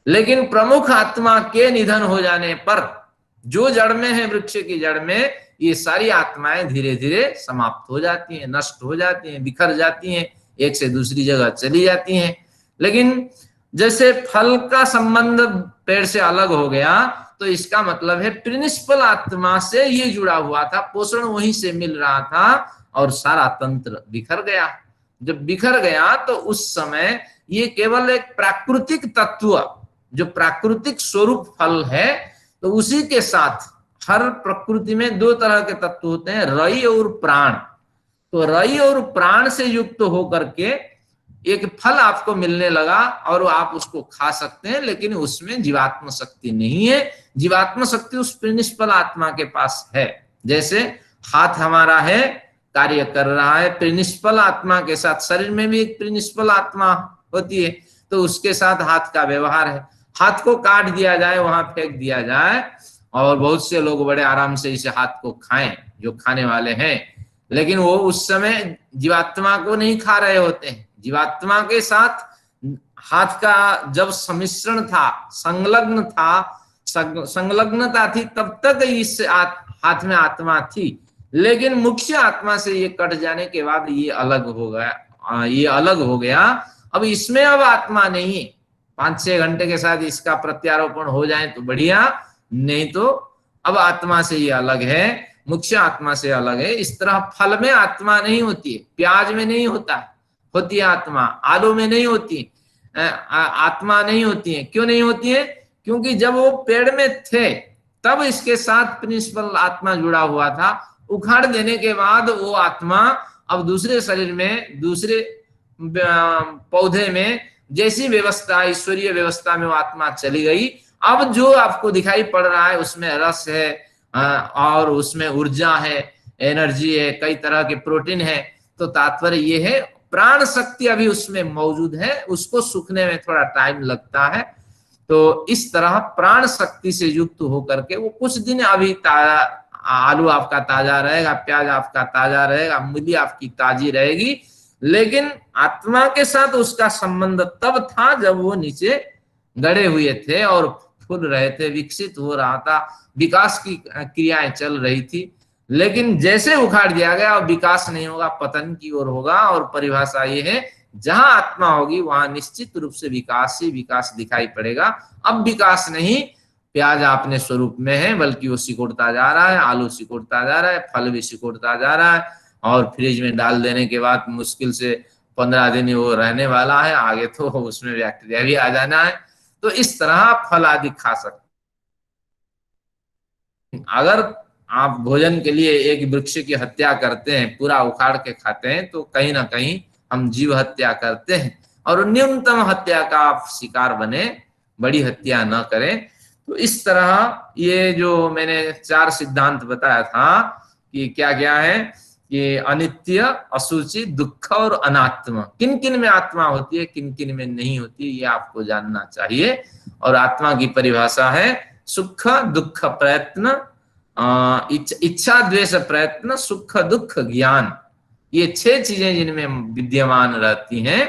लेकिन प्रमुख आत्मा के निधन हो जाने पर, जो जड़ में है, वृक्ष की जड़ में, ये सारी आत्माएं धीरे धीरे समाप्त हो जाती हैं, नष्ट हो जाती हैं, बिखर जाती हैं, एक से दूसरी जगह चली जाती हैं। लेकिन जैसे फल का संबंध पेड़ से अलग हो गया, तो इसका मतलब है प्रिंसिपल आत्मा से ये जुड़ा हुआ था, पोषण वहीं से मिल रहा था, और सारा तंत्र बिखर गया। जब बिखर गया तो उस समय ये केवल एक प्राकृतिक तत्व, जो प्राकृतिक स्वरूप फल है, तो उसी के साथ हर प्रकृति में 2 तरह के तत्व होते हैं, रई और प्राण। तो रई और प्राण से युक्त होकर के एक फल आपको मिलने लगा, और आप उसको खा सकते हैं, लेकिन उसमें जीवात्म शक्ति नहीं है। जीवात्म शक्ति उस प्रिंसिपल आत्मा के पास है। जैसे हाथ हमारा है, कार्य कर रहा है प्रिंसिपल आत्मा के साथ। शरीर में भी एक प्रिंसिपल आत्मा होती है, तो उसके साथ हाथ का व्यवहार है। हाथ को काट दिया जाए, वहां फेंक दिया जाए, और बहुत से लोग बड़े आराम से इसे हाथ को खाएं, जो खाने वाले हैं, लेकिन वो उस समय जीवात्मा को नहीं खा रहे होते हैं। जीवात्मा के साथ हाथ का जब सम्मिश्रण था, संलग्नता थी, तब तक इस हाथ में आत्मा थी। लेकिन मुख्य आत्मा से ये कट जाने के बाद ये अलग हो गया। अब इसमें अब आत्मा नहीं है। 5-6 घंटे के साथ इसका प्रत्यारोपण हो जाए तो बढ़िया, नहीं तो अब आत्मा से ये अलग है, मुख्य आत्मा से अलग है। इस तरह फल में आत्मा नहीं होती है, प्याज में नहीं होती है आत्मा, आलू में नहीं होती आत्मा नहीं होती है। क्यों नहीं होती है? क्योंकि जब वो पेड़ में थे तब इसके साथ प्रिंसिपल आत्मा जुड़ा हुआ था। उखाड़ देने के बाद वो आत्मा अब दूसरे शरीर में, दूसरे पौधे में, जैसी व्यवस्था, ईश्वरीय व्यवस्था में वो आत्मा चली गई। अब जो आपको दिखाई पड़ रहा है उसमें रस है, और उसमें ऊर्जा है, एनर्जी है, कई तरह के प्रोटीन है। तो तात्पर्य ये है प्राण शक्ति अभी उसमें मौजूद है, उसको सूखने में थोड़ा टाइम लगता है। तो इस तरह प्राण शक्ति से युक्त होकर के वो कुछ दिन अभी ताजा, आलू आपका ताजा रहेगा, प्याज आपका ताजा रहेगा, मूली आपकी ताजी रहेगी, लेकिन आत्मा के साथ उसका संबंध तब था जब वो नीचे गड़े हुए थे और फूल रहे थे, विकसित हो रहा था, विकास की क्रियाएं चल रही थी। लेकिन जैसे उखाड़ दिया गया, अब विकास नहीं होगा, पतन की ओर होगा। और परिभाषा ये है, जहां आत्मा होगी वहां निश्चित रूप से विकास ही विकास दिखाई पड़ेगा। अब विकास नहीं, प्याज अपने स्वरूप में है, बल्कि वो सिकुड़ता जा रहा है, आलू सिकुड़ता जा रहा है, फल भी सिकुड़ता जा रहा है, और फ्रिज में डाल देने के बाद मुश्किल से 15 दिन वो रहने वाला है, आगे तो उसमें बैक्टीरिया भी आ जाना है। तो इस तरह फल आदि खा सकते। अगर आप भोजन के लिए एक वृक्ष की हत्या करते हैं, पूरा उखाड़ के खाते हैं, तो कहीं ना कहीं हम जीव हत्या करते हैं, और न्यूनतम हत्या का आप शिकार बने, बड़ी हत्या न करें। तो इस तरह ये जो मैंने 4 सिद्धांत बताया था कि क्या क्या है, कि अनित्य, असूचि, दुख और अनात्मा, किन किन में आत्मा होती है, किन किन में नहीं होती, ये आपको जानना चाहिए। और आत्मा की परिभाषा है सुख दुख प्रयत्न, इच्छा द्वेष प्रयत्न, सुख दुख ज्ञान। ये 6 चीजें जिनमें विद्यमान रहती हैं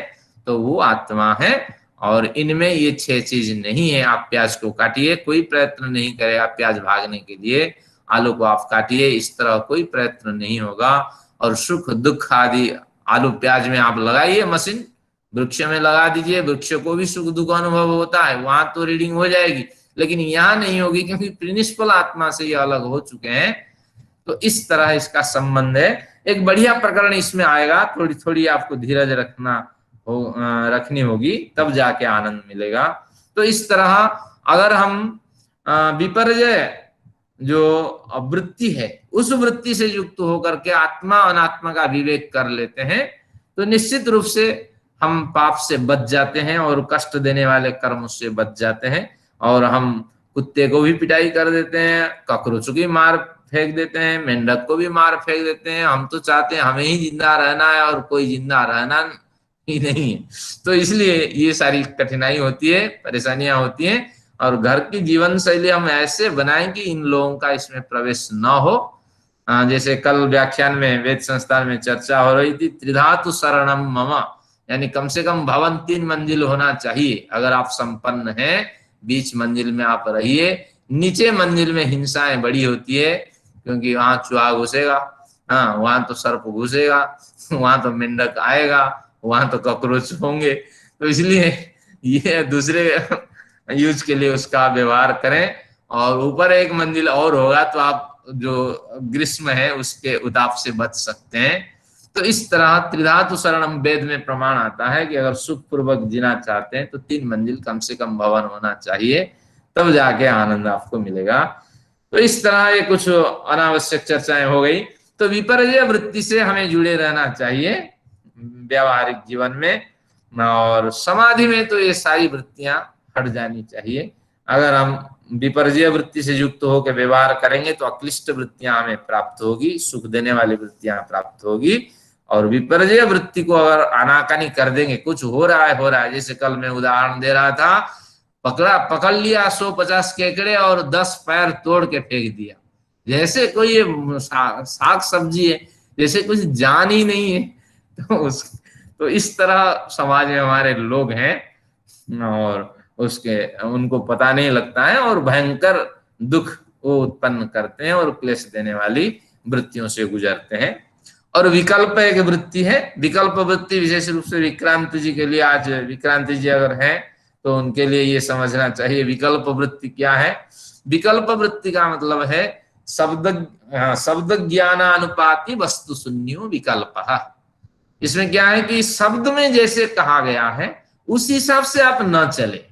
तो वो आत्मा है। और इनमें ये 6 चीज नहीं है। आप प्याज को काटिए, कोई प्रयत्न नहीं करेगा प्याज भागने के लिए। आलू को आप काटिए, इस तरह कोई प्रयत्न नहीं होगा। और सुख दुख आदि आलू प्याज में आप लगाइए मशीन, वृक्ष में लगा दीजिए, वृक्ष को भी सुख दुख अनुभव होता है, वहां तो रीडिंग हो जाएगी, लेकिन यहाँ नहीं होगी, क्योंकि प्रिंसिपल आत्मा से ये अलग हो चुके हैं। तो इस तरह इसका संबंध है। एक बढ़िया प्रकरण इसमें आएगा, थोड़ी थोड़ी आपको धीरज रखनी होगी, तब जाके आनंद मिलेगा। तो इस तरह अगर हम विपर्जय जो वृत्ति है, उस वृत्ति से युक्त होकर के आत्मा अनात्मा का विवेक कर लेते हैं, तो निश्चित रूप से हम पाप से बच जाते हैं और कष्ट देने वाले कर्म से बच जाते हैं। और हम कुत्ते को भी पिटाई कर देते हैं, कॉकरोच की मार फेंक देते हैं, मेंढक को भी मार फेंक देते हैं। हम तो चाहते हैं हमें ही जिंदा रहना है और कोई जिंदा रहना ही नहीं है। तो इसलिए ये सारी कठिनाई होती है, परेशानियां होती हैं। और घर की जीवन शैली हम ऐसे बनाएं कि इन लोगों का इसमें प्रवेश न हो। जैसे कल व्याख्यान में वेद संस्थान में चर्चा हो रही थी, त्रिधातु शरणम मम, यानी कम से कम भवन 3 मंजिल होना चाहिए। अगर आप संपन्न हैं, बीच मंजिल में आप रहिए। नीचे मंजिल में हिंसाएं बड़ी होती है, क्योंकि वहां चूहा घुसेगा, हाँ वहां तो सर्प घुसेगा, वहां तो मेंढक आएगा, वहां तो कॉकरोच होंगे। तो इसलिए ये दूसरे यूज के लिए उसका व्यवहार करें। और ऊपर एक मंजिल और होगा तो आप जो ग्रीष्म है उसके उताप से बच सकते हैं। तो इस तरह त्रिधातु शरणम वेद में प्रमाण आता है कि अगर सुख पूर्वक जीना चाहते हैं तो 3 मंजिल कम से कम भवन होना चाहिए, तब जाके आनंद आपको मिलेगा। तो इस तरह ये कुछ अनावश्यक चर्चाएं हो गई। तो विपर्जय वृत्ति से हमें जुड़े रहना चाहिए व्यावहारिक जीवन में, और समाधि में तो ये सारी वृत्तियां हट जानी चाहिए। अगर हम विपर्जय वृत्ति से युक्त होकर व्यवहार करेंगे तो अक्लिष्ट वृत्तियां हमें प्राप्त होगी, सुख देने वाली वृत्तियां प्राप्त होगी। और विपर्जय वृत्ति को अगर आनाकानी कर देंगे, कुछ हो रहा है, जैसे कल मैं उदाहरण दे रहा था, पकड़ लिया 150 केकड़े और 10 पैर तोड़ के फेंक दिया, जैसे कोई ये साग सब्जी है, जैसे कुछ जान ही नहीं है। तो इस तरह समाज में हमारे लोग हैं, और उनको पता नहीं लगता है, और भयंकर दुख वो उत्पन्न करते हैं और क्लेश देने वाली वृत्तियों से गुजरते हैं। और विकल्प एक वृत्ति है, विकल्प वृत्ति विशेष रूप से विक्रांत जी के लिए, आज विक्रांत जी अगर हैं तो उनके लिए ये समझना चाहिए विकल्प वृत्ति क्या है। विकल्प वृत्ति का मतलब है शब्द ज्ञानानुपाति वस्तु शून्यो विकल्प। इसमें क्या है कि शब्द में जैसे कहा गया है उस हिसाब से आप न चले,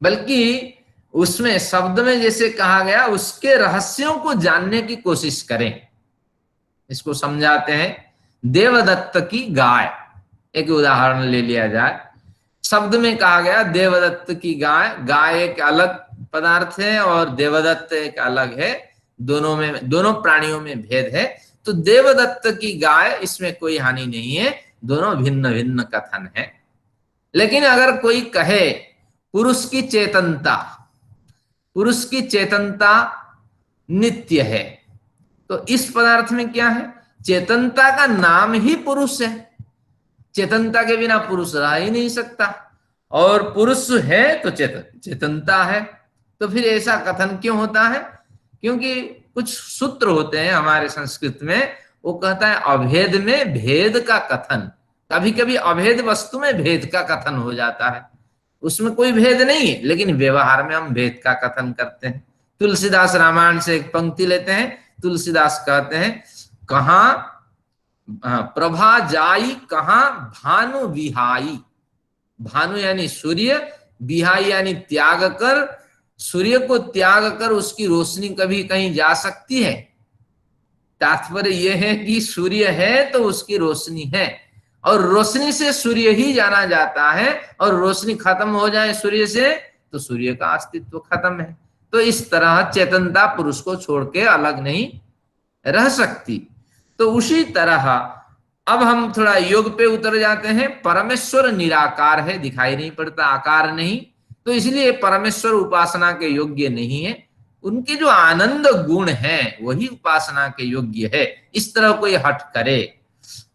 बल्कि उसमें शब्द में जैसे कहा गया उसके रहस्यों को जानने की कोशिश करें। इसको समझाते हैं, देवदत्त की गाय, एक उदाहरण ले लिया जाए। शब्द में कहा गया देवदत्त की गाय, गाय एक अलग पदार्थ है और देवदत्त एक अलग है, दोनों प्राणियों में भेद है। तो देवदत्त की गाय इसमें कोई हानि नहीं है, दोनों भिन्न भिन्न कथन है। लेकिन अगर कोई कहे पुरुष की चेतनता, पुरुष की चेतनता नित्य है, तो इस पदार्थ में क्या है, चेतनता का नाम ही पुरुष है, चेतनता के बिना पुरुष रह ही नहीं सकता, और पुरुष है तो चेतनता है। तो फिर ऐसा कथन क्यों होता है? क्योंकि कुछ सूत्र होते हैं हमारे संस्कृत में, वो कहता है अभेद में भेद का कथन। कभी कभी अभेद वस्तु में भेद का कथन हो जाता है, उसमें कोई भेद नहीं है, लेकिन व्यवहार में हम भेद का कथन करते हैं। तुलसीदास रामायण से एक पंक्ति लेते हैं, तुलसीदास कहते हैं, कहां प्रभा जाई कहां भानु विहाई, भानु यानी सूर्य, विहाई यानी त्याग कर, सूर्य को त्याग कर उसकी रोशनी कभी कहीं जा सकती है? तात्पर्य यह है कि सूर्य है तो उसकी रोशनी है, और रोशनी से सूर्य ही जाना जाता है, और रोशनी खत्म हो जाए सूर्य से तो सूर्य का अस्तित्व खत्म है। तो इस तरह चेतनता पुरुष को छोड़ के अलग नहीं रह सकती। तो उसी तरह अब हम थोड़ा योग पे उतर जाते हैं। परमेश्वर निराकार है, दिखाई नहीं पड़ता, आकार नहीं, तो इसलिए परमेश्वर उपासना के योग्य नहीं है। उनके जो आनंद गुण है वही उपासना के योग्य है। इस तरह कोई हट करे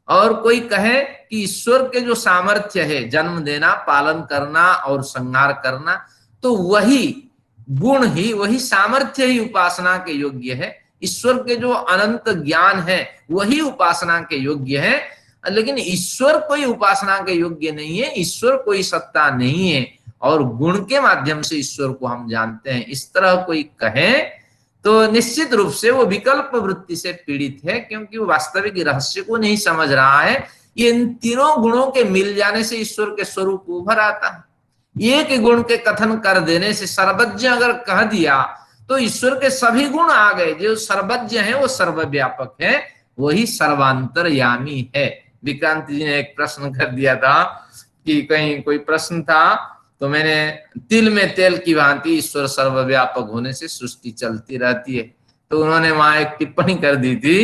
और कोई कहे कि ईश्वर के जो सामर्थ्य है, जन्म देना, पालन करना और संहार करना, तो वही गुण ही, वही सामर्थ्य ही उपासना के योग्य है। ईश्वर के जो अनंत ज्ञान है वही उपासना के योग्य है, लेकिन ईश्वर कोई उपासना के योग्य नहीं है, ईश्वर कोई सत्ता नहीं है, और गुण के माध्यम से ईश्वर को हम जानते हैं। इस तरह कोई कहे तो निश्चित रूप से वो विकल्प वृत्ति से पीड़ित है, क्योंकि वो वास्तविक रहस्य को नहीं समझ रहा है। ये इन तीनों गुणों के मिल जाने से ईश्वर के स्वरूप उभर आता है। एक गुण के कथन कर देने से, सर्वज्ञ अगर कह दिया तो ईश्वर के सभी गुण आ गए। जो सर्वज्ञ है वो सर्वव्यापक है, वही सर्वांतरयामी है। विक्रांत जी ने एक प्रश्न कर दिया था कि कहीं कोई प्रश्न था, तो मैंने तिल में तेल की भांति ईश्वर सर्वव्यापक होने से सृष्टि चलती रहती है। तो उन्होंने वहां एक टिप्पणी कर दी थी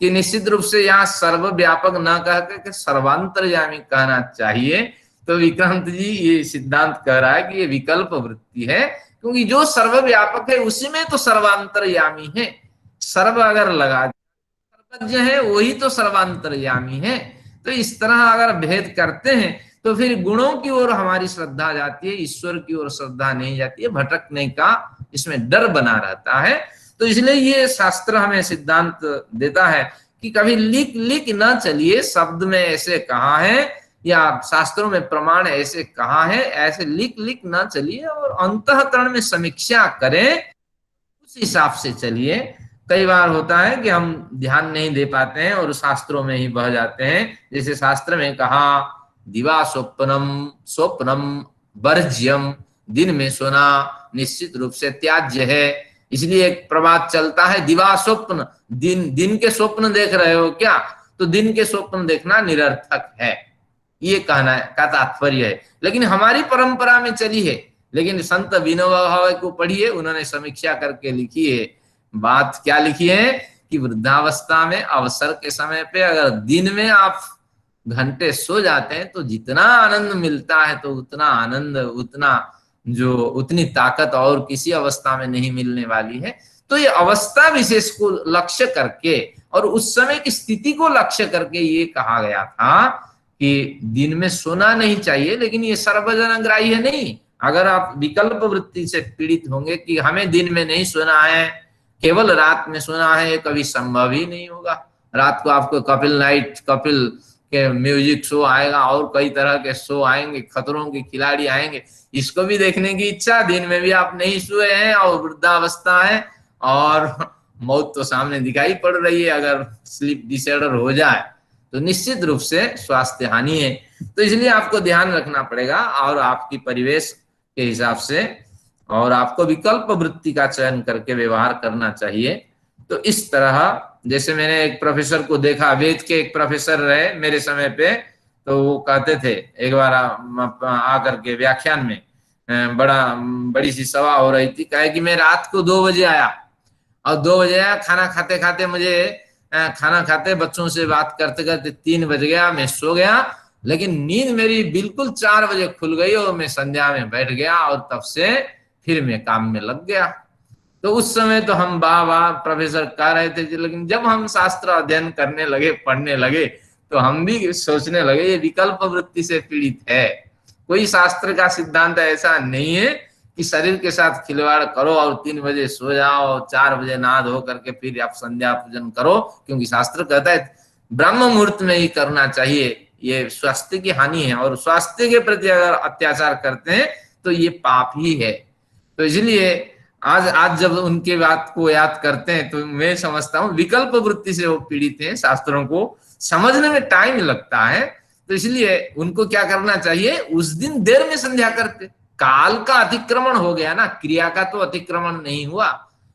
कि निश्चित रूप से यहाँ सर्वव्यापक न कहकर सर्वांतरयामी कहना चाहिए। तो विक्रांत जी ये सिद्धांत कह रहा है कि ये विकल्प वृत्ति है, क्योंकि जो सर्वव्यापक है उसी में तो सर्वांतरयामी है। सर्व अगर लगा, सर्वज्ञ है वही तो सर्वांतरयामी है। तो इस तरह अगर भेद करते हैं तो फिर गुणों की ओर हमारी श्रद्धा जाती है, ईश्वर की ओर श्रद्धा नहीं जाती है, भटकने का इसमें डर बना रहता है। तो इसलिए ये शास्त्र हमें सिद्धांत देता है कि कभी लिख न चलिए, शब्द में ऐसे कहा है या शास्त्रों में प्रमाण ऐसे कहा है, ऐसे लिख न चलिए, और अंतःकरण में समीक्षा करें, उस हिसाब से चलिए। कई बार होता है कि हम ध्यान नहीं दे पाते हैं और शास्त्रों में ही बह जाते हैं। जैसे शास्त्र में कहा दिवा स्वप्नम स्वप्नम वर्ज्यम, दिन में सोना निश्चित रूप से त्याज्य है। इसलिए एक प्रवाद चलता है, दिवा स्वप्न, दिन के स्वप्न देख रहे हो क्या? तो दिन के स्वप्न देखना निरर्थक है, ये कहना का तात्पर्य है। लेकिन हमारी परंपरा में चली है। लेकिन संत विनोबा भावे को पढ़िए, उन्होंने समीक्षा करके लिखी है। बात क्या लिखी है कि वृद्धावस्था में अवसर के समय पे अगर दिन में आप घंटे सो जाते हैं तो जितना आनंद मिलता है, तो उतना आनंद, उतनी ताकत और किसी अवस्था में नहीं मिलने वाली है। तो ये अवस्था विशेष को लक्ष्य करके और उस समय की स्थिति को लक्ष्य करके ये कहा गया था कि दिन में सोना नहीं चाहिए, लेकिन ये सर्वजनग्राह्य नहीं। अगर आप विकल्प वृत्ति से पीड़ित होंगे कि हमें दिन में नहीं सोना है, केवल रात में सोना है, ये कभी संभव ही नहीं होगा। रात को आपको कपिल के म्यूजिक शो आएगा और कई तरह के शो आएंगे, खतरों के खिलाड़ी आएंगे, इसको भी देखने की इच्छा। दिन में भी आप नहीं सोए हैं और वृद्धावस्था है और मौत तो सामने दिखाई पड़ रही है, अगर स्लीप डिसऑर्डर हो जाए तो निश्चित रूप से स्वास्थ्य हानि है। तो इसलिए आपको ध्यान रखना पड़ेगा और आपकी परिवेश के हिसाब से, और आपको विकल्प वृत्ति का चयन करके व्यवहार करना चाहिए। तो इस तरह, जैसे मैंने एक प्रोफेसर को देखा, वेद के एक प्रोफेसर रहे मेरे समय पे, तो वो कहते थे एक बार आकर के व्याख्यान में बड़ी सी सभा हो रही थी। कहे कि मैं रात को 2 बजे आया, और 2 बजे आया, खाना खाते खाते मुझे खाना खाते बच्चों से बात करते करते 3 बज गया, मैं सो गया। लेकिन नींद मेरी बिल्कुल 4 बजे खुल गई और मैं संध्या में बैठ गया, और तब से फिर मैं काम में लग गया। तो उस समय तो हम वाह वाह प्रोफेसर कह रहे थे, लेकिन जब हम शास्त्र अध्ययन करने लगे, पढ़ने लगे, तो हम भी सोचने लगे ये विकल्प वृत्ति से पीड़ित है। कोई शास्त्र का सिद्धांत ऐसा नहीं है कि शरीर के साथ खिलवाड़ करो और 3 बजे सो जाओ, 4 बजे नहा धो करके फिर आप संध्या पूजन करो, क्योंकि शास्त्र कहता है ब्रह्म मुहूर्त में ही करना चाहिए। ये स्वास्थ्य की हानि है, और स्वास्थ्य के प्रति अगर अत्याचार करते हैं तो ये पाप ही है। तो इसलिए आज आज जब उनके बात को याद करते हैं तो मैं समझता हूँ विकल्प वृत्ति से वो पीड़ित हैं। शास्त्रों को समझने में टाइम लगता है, तो इसलिए उनको क्या करना चाहिए, उस दिन देर में संध्या करते। काल का अतिक्रमण हो गया ना, क्रिया का तो अतिक्रमण नहीं हुआ।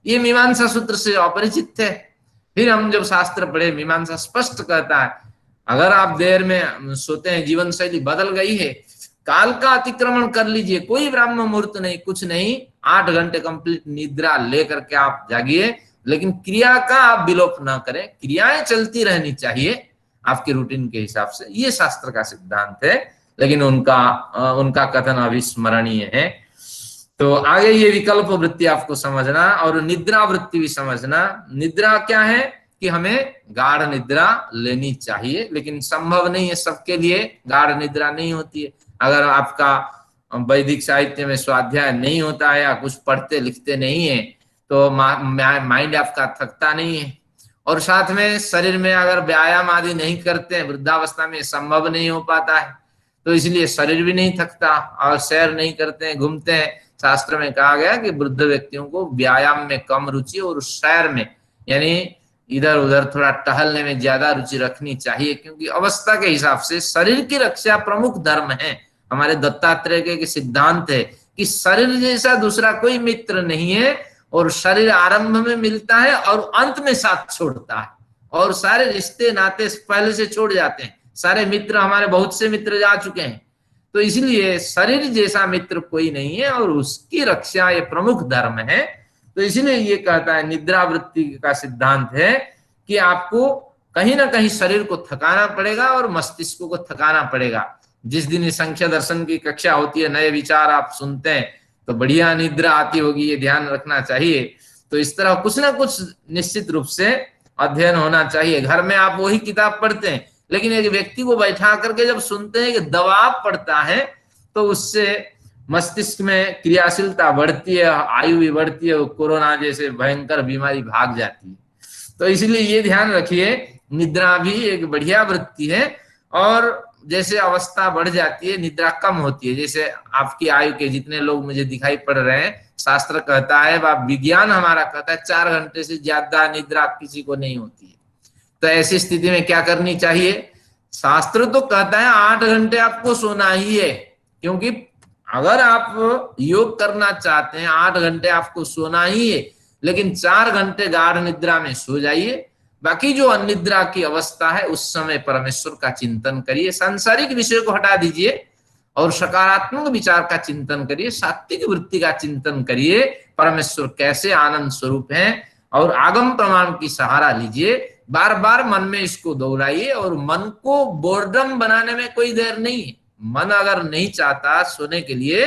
ये मीमांसा सूत्र से अपरिचित थे। फिर हम जब शास्त्र पढ़े, मीमांसा स्पष्ट कहता है अगर आप देर में सोते हैं, जीवन शैली बदल गई है, काल का अतिक्रमण कर लीजिए, कोई ब्राह्म मुहूर्त नहीं, कुछ नहीं, 8 घंटे कंप्लीट निद्रा लेकर के आप जागिए, लेकिन क्रिया का आप विलोप ना करें, क्रियाएं चलती रहनी चाहिए आपके रूटीन के हिसाब से। ये शास्त्र का सिद्धांत है, लेकिन उनका कथन अविस्मरणीय है। तो आगे ये विकल्प वृत्ति आपको समझना, और निद्रा वृत्ति भी समझना। निद्रा क्या है कि हमें गाढ़ निद्रा लेनी चाहिए, लेकिन संभव नहीं है सबके लिए, गाढ़ निद्रा नहीं होती है। अगर आपका वैदिक साहित्य में स्वाध्याय नहीं होता है या कुछ पढ़ते लिखते नहीं है, तो माइंड आपका थकता नहीं है। और साथ में शरीर में अगर व्यायाम आदि नहीं करते हैं, वृद्धावस्था में संभव नहीं हो पाता है, तो इसलिए शरीर भी नहीं थकता। और सैर नहीं करते हैं, घूमते हैं, शास्त्र में कहा गया कि वृद्ध व्यक्तियों को व्यायाम में कम रुचि और सैर में, यानी इधर उधर थोड़ा टहलने में ज्यादा रुचि रखनी चाहिए, क्योंकि अवस्था के हिसाब से शरीर की रक्षा प्रमुख धर्म है। हमारे दत्तात्रेय के सिद्धांत है कि शरीर जैसा दूसरा कोई मित्र नहीं है, और शरीर आरंभ में मिलता है और अंत में साथ छोड़ता है, और सारे रिश्ते नाते पहले से छोड़ जाते हैं। सारे मित्र, हमारे बहुत से मित्र जा चुके हैं, तो इसलिए शरीर जैसा मित्र कोई नहीं है, और उसकी रक्षा ये प्रमुख धर्म है। तो इसलिए ये कहता है, निद्रा वृत्ति का सिद्धांत है कि आपको कहीं ना कहीं शरीर को थकाना पड़ेगा और मस्तिष्क को थकाना पड़ेगा। जिस दिन संख्या दर्शन की कक्षा होती है, नए विचार आप सुनते हैं, तो बढ़िया निद्रा आती होगी, ये ध्यान रखना चाहिए। तो इस तरह कुछ ना कुछ निश्चित रूप से अध्ययन होना चाहिए। घर में आप वही किताब पढ़ते हैं, लेकिन एक व्यक्ति को बैठा करके जब सुनते हैं कि दबाव पड़ता है, तो उससे मस्तिष्क में क्रियाशीलता बढ़ती है, आयु भी बढ़ती है, कोरोना जैसे भयंकर बीमारी भाग जाती है। तो इसलिए ये ध्यान रखिए, निद्रा भी एक बढ़िया वृत्ति है। और जैसे अवस्था बढ़ जाती है, निद्रा कम होती है। जैसे आपकी आयु के जितने लोग मुझे दिखाई पड़ रहे हैं, शास्त्र कहता है, विज्ञान हमारा कहता है 4 घंटे से ज्यादा निद्रा किसी को नहीं होती है। तो ऐसी स्थिति में क्या करनी चाहिए? शास्त्र तो कहता है 8 घंटे आपको सोना ही है, क्योंकि अगर आप योग करना चाहते हैं 8 घंटे आपको सोना ही है, लेकिन 4 घंटे गाढ़ निद्रा में सो जाइए। बाकी जो अनिद्रा की अवस्था है, उस समय परमेश्वर का चिंतन करिए, सांसारिक विषय को हटा दीजिए और सकारात्मक विचार का चिंतन करिए, सात्विक वृत्ति का चिंतन करिए, परमेश्वर कैसे आनंद स्वरूप हैं, और आगम प्रमाण की सहारा लीजिए। बार बार मन में इसको दोहराइए, और मन को बोर्डम बनाने में कोई देर नहीं है। मन अगर नहीं चाहता सोने के लिए,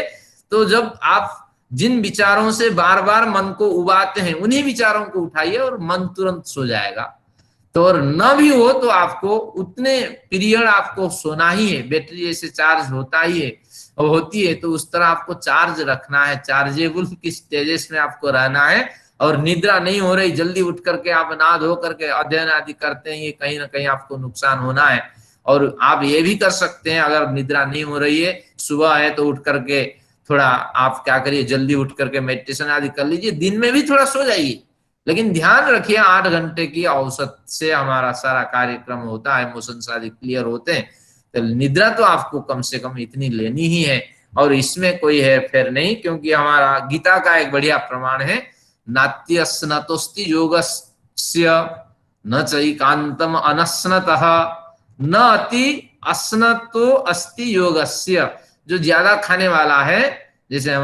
तो जब आप जिन विचारों से बार बार मन को उबाते हैं, उन्हीं विचारों को उठाइए और मन तुरंत सो जाएगा। तो और न भी हो तो आपको उतने पीरियड आपको सोना ही है। बैटरी जैसे चार्ज होता ही है, होती है, तो उस तरह आपको चार्ज रखना है, चार्जेबल की स्टेजेस में आपको रहना है। और निद्रा नहीं हो रही, जल्दी उठ करके आप नहा धो करके अध्ययन आदि करते हैं, ये कहीं ना कहीं आपको नुकसान होना है। और आप ये भी कर सकते हैं, अगर निद्रा नहीं हो रही है, सुबह है तो उठ करके थोड़ा आप क्या करिए, जल्दी उठ करके मेडिटेशन आदि कर लीजिए, दिन में भी थोड़ा सो जाइए, लेकिन ध्यान रखिए 8 घंटे की औसत से हमारा सारा कार्यक्रम होता है, इमोशंस आदि क्लियर होते हैं। तो निद्रा तो आपको कम से कम इतनी लेनी ही है, और इसमें कोई है फेर नहीं, क्योंकि हमारा गीता का एक बढ़िया प्रमाण है, नात्यस्नतोस्ति योगस्य न चैकांतम अनस्नतः न अति अस्नतो अस्ति योगस्य। जो ज्यादा खाने वाला है जैसे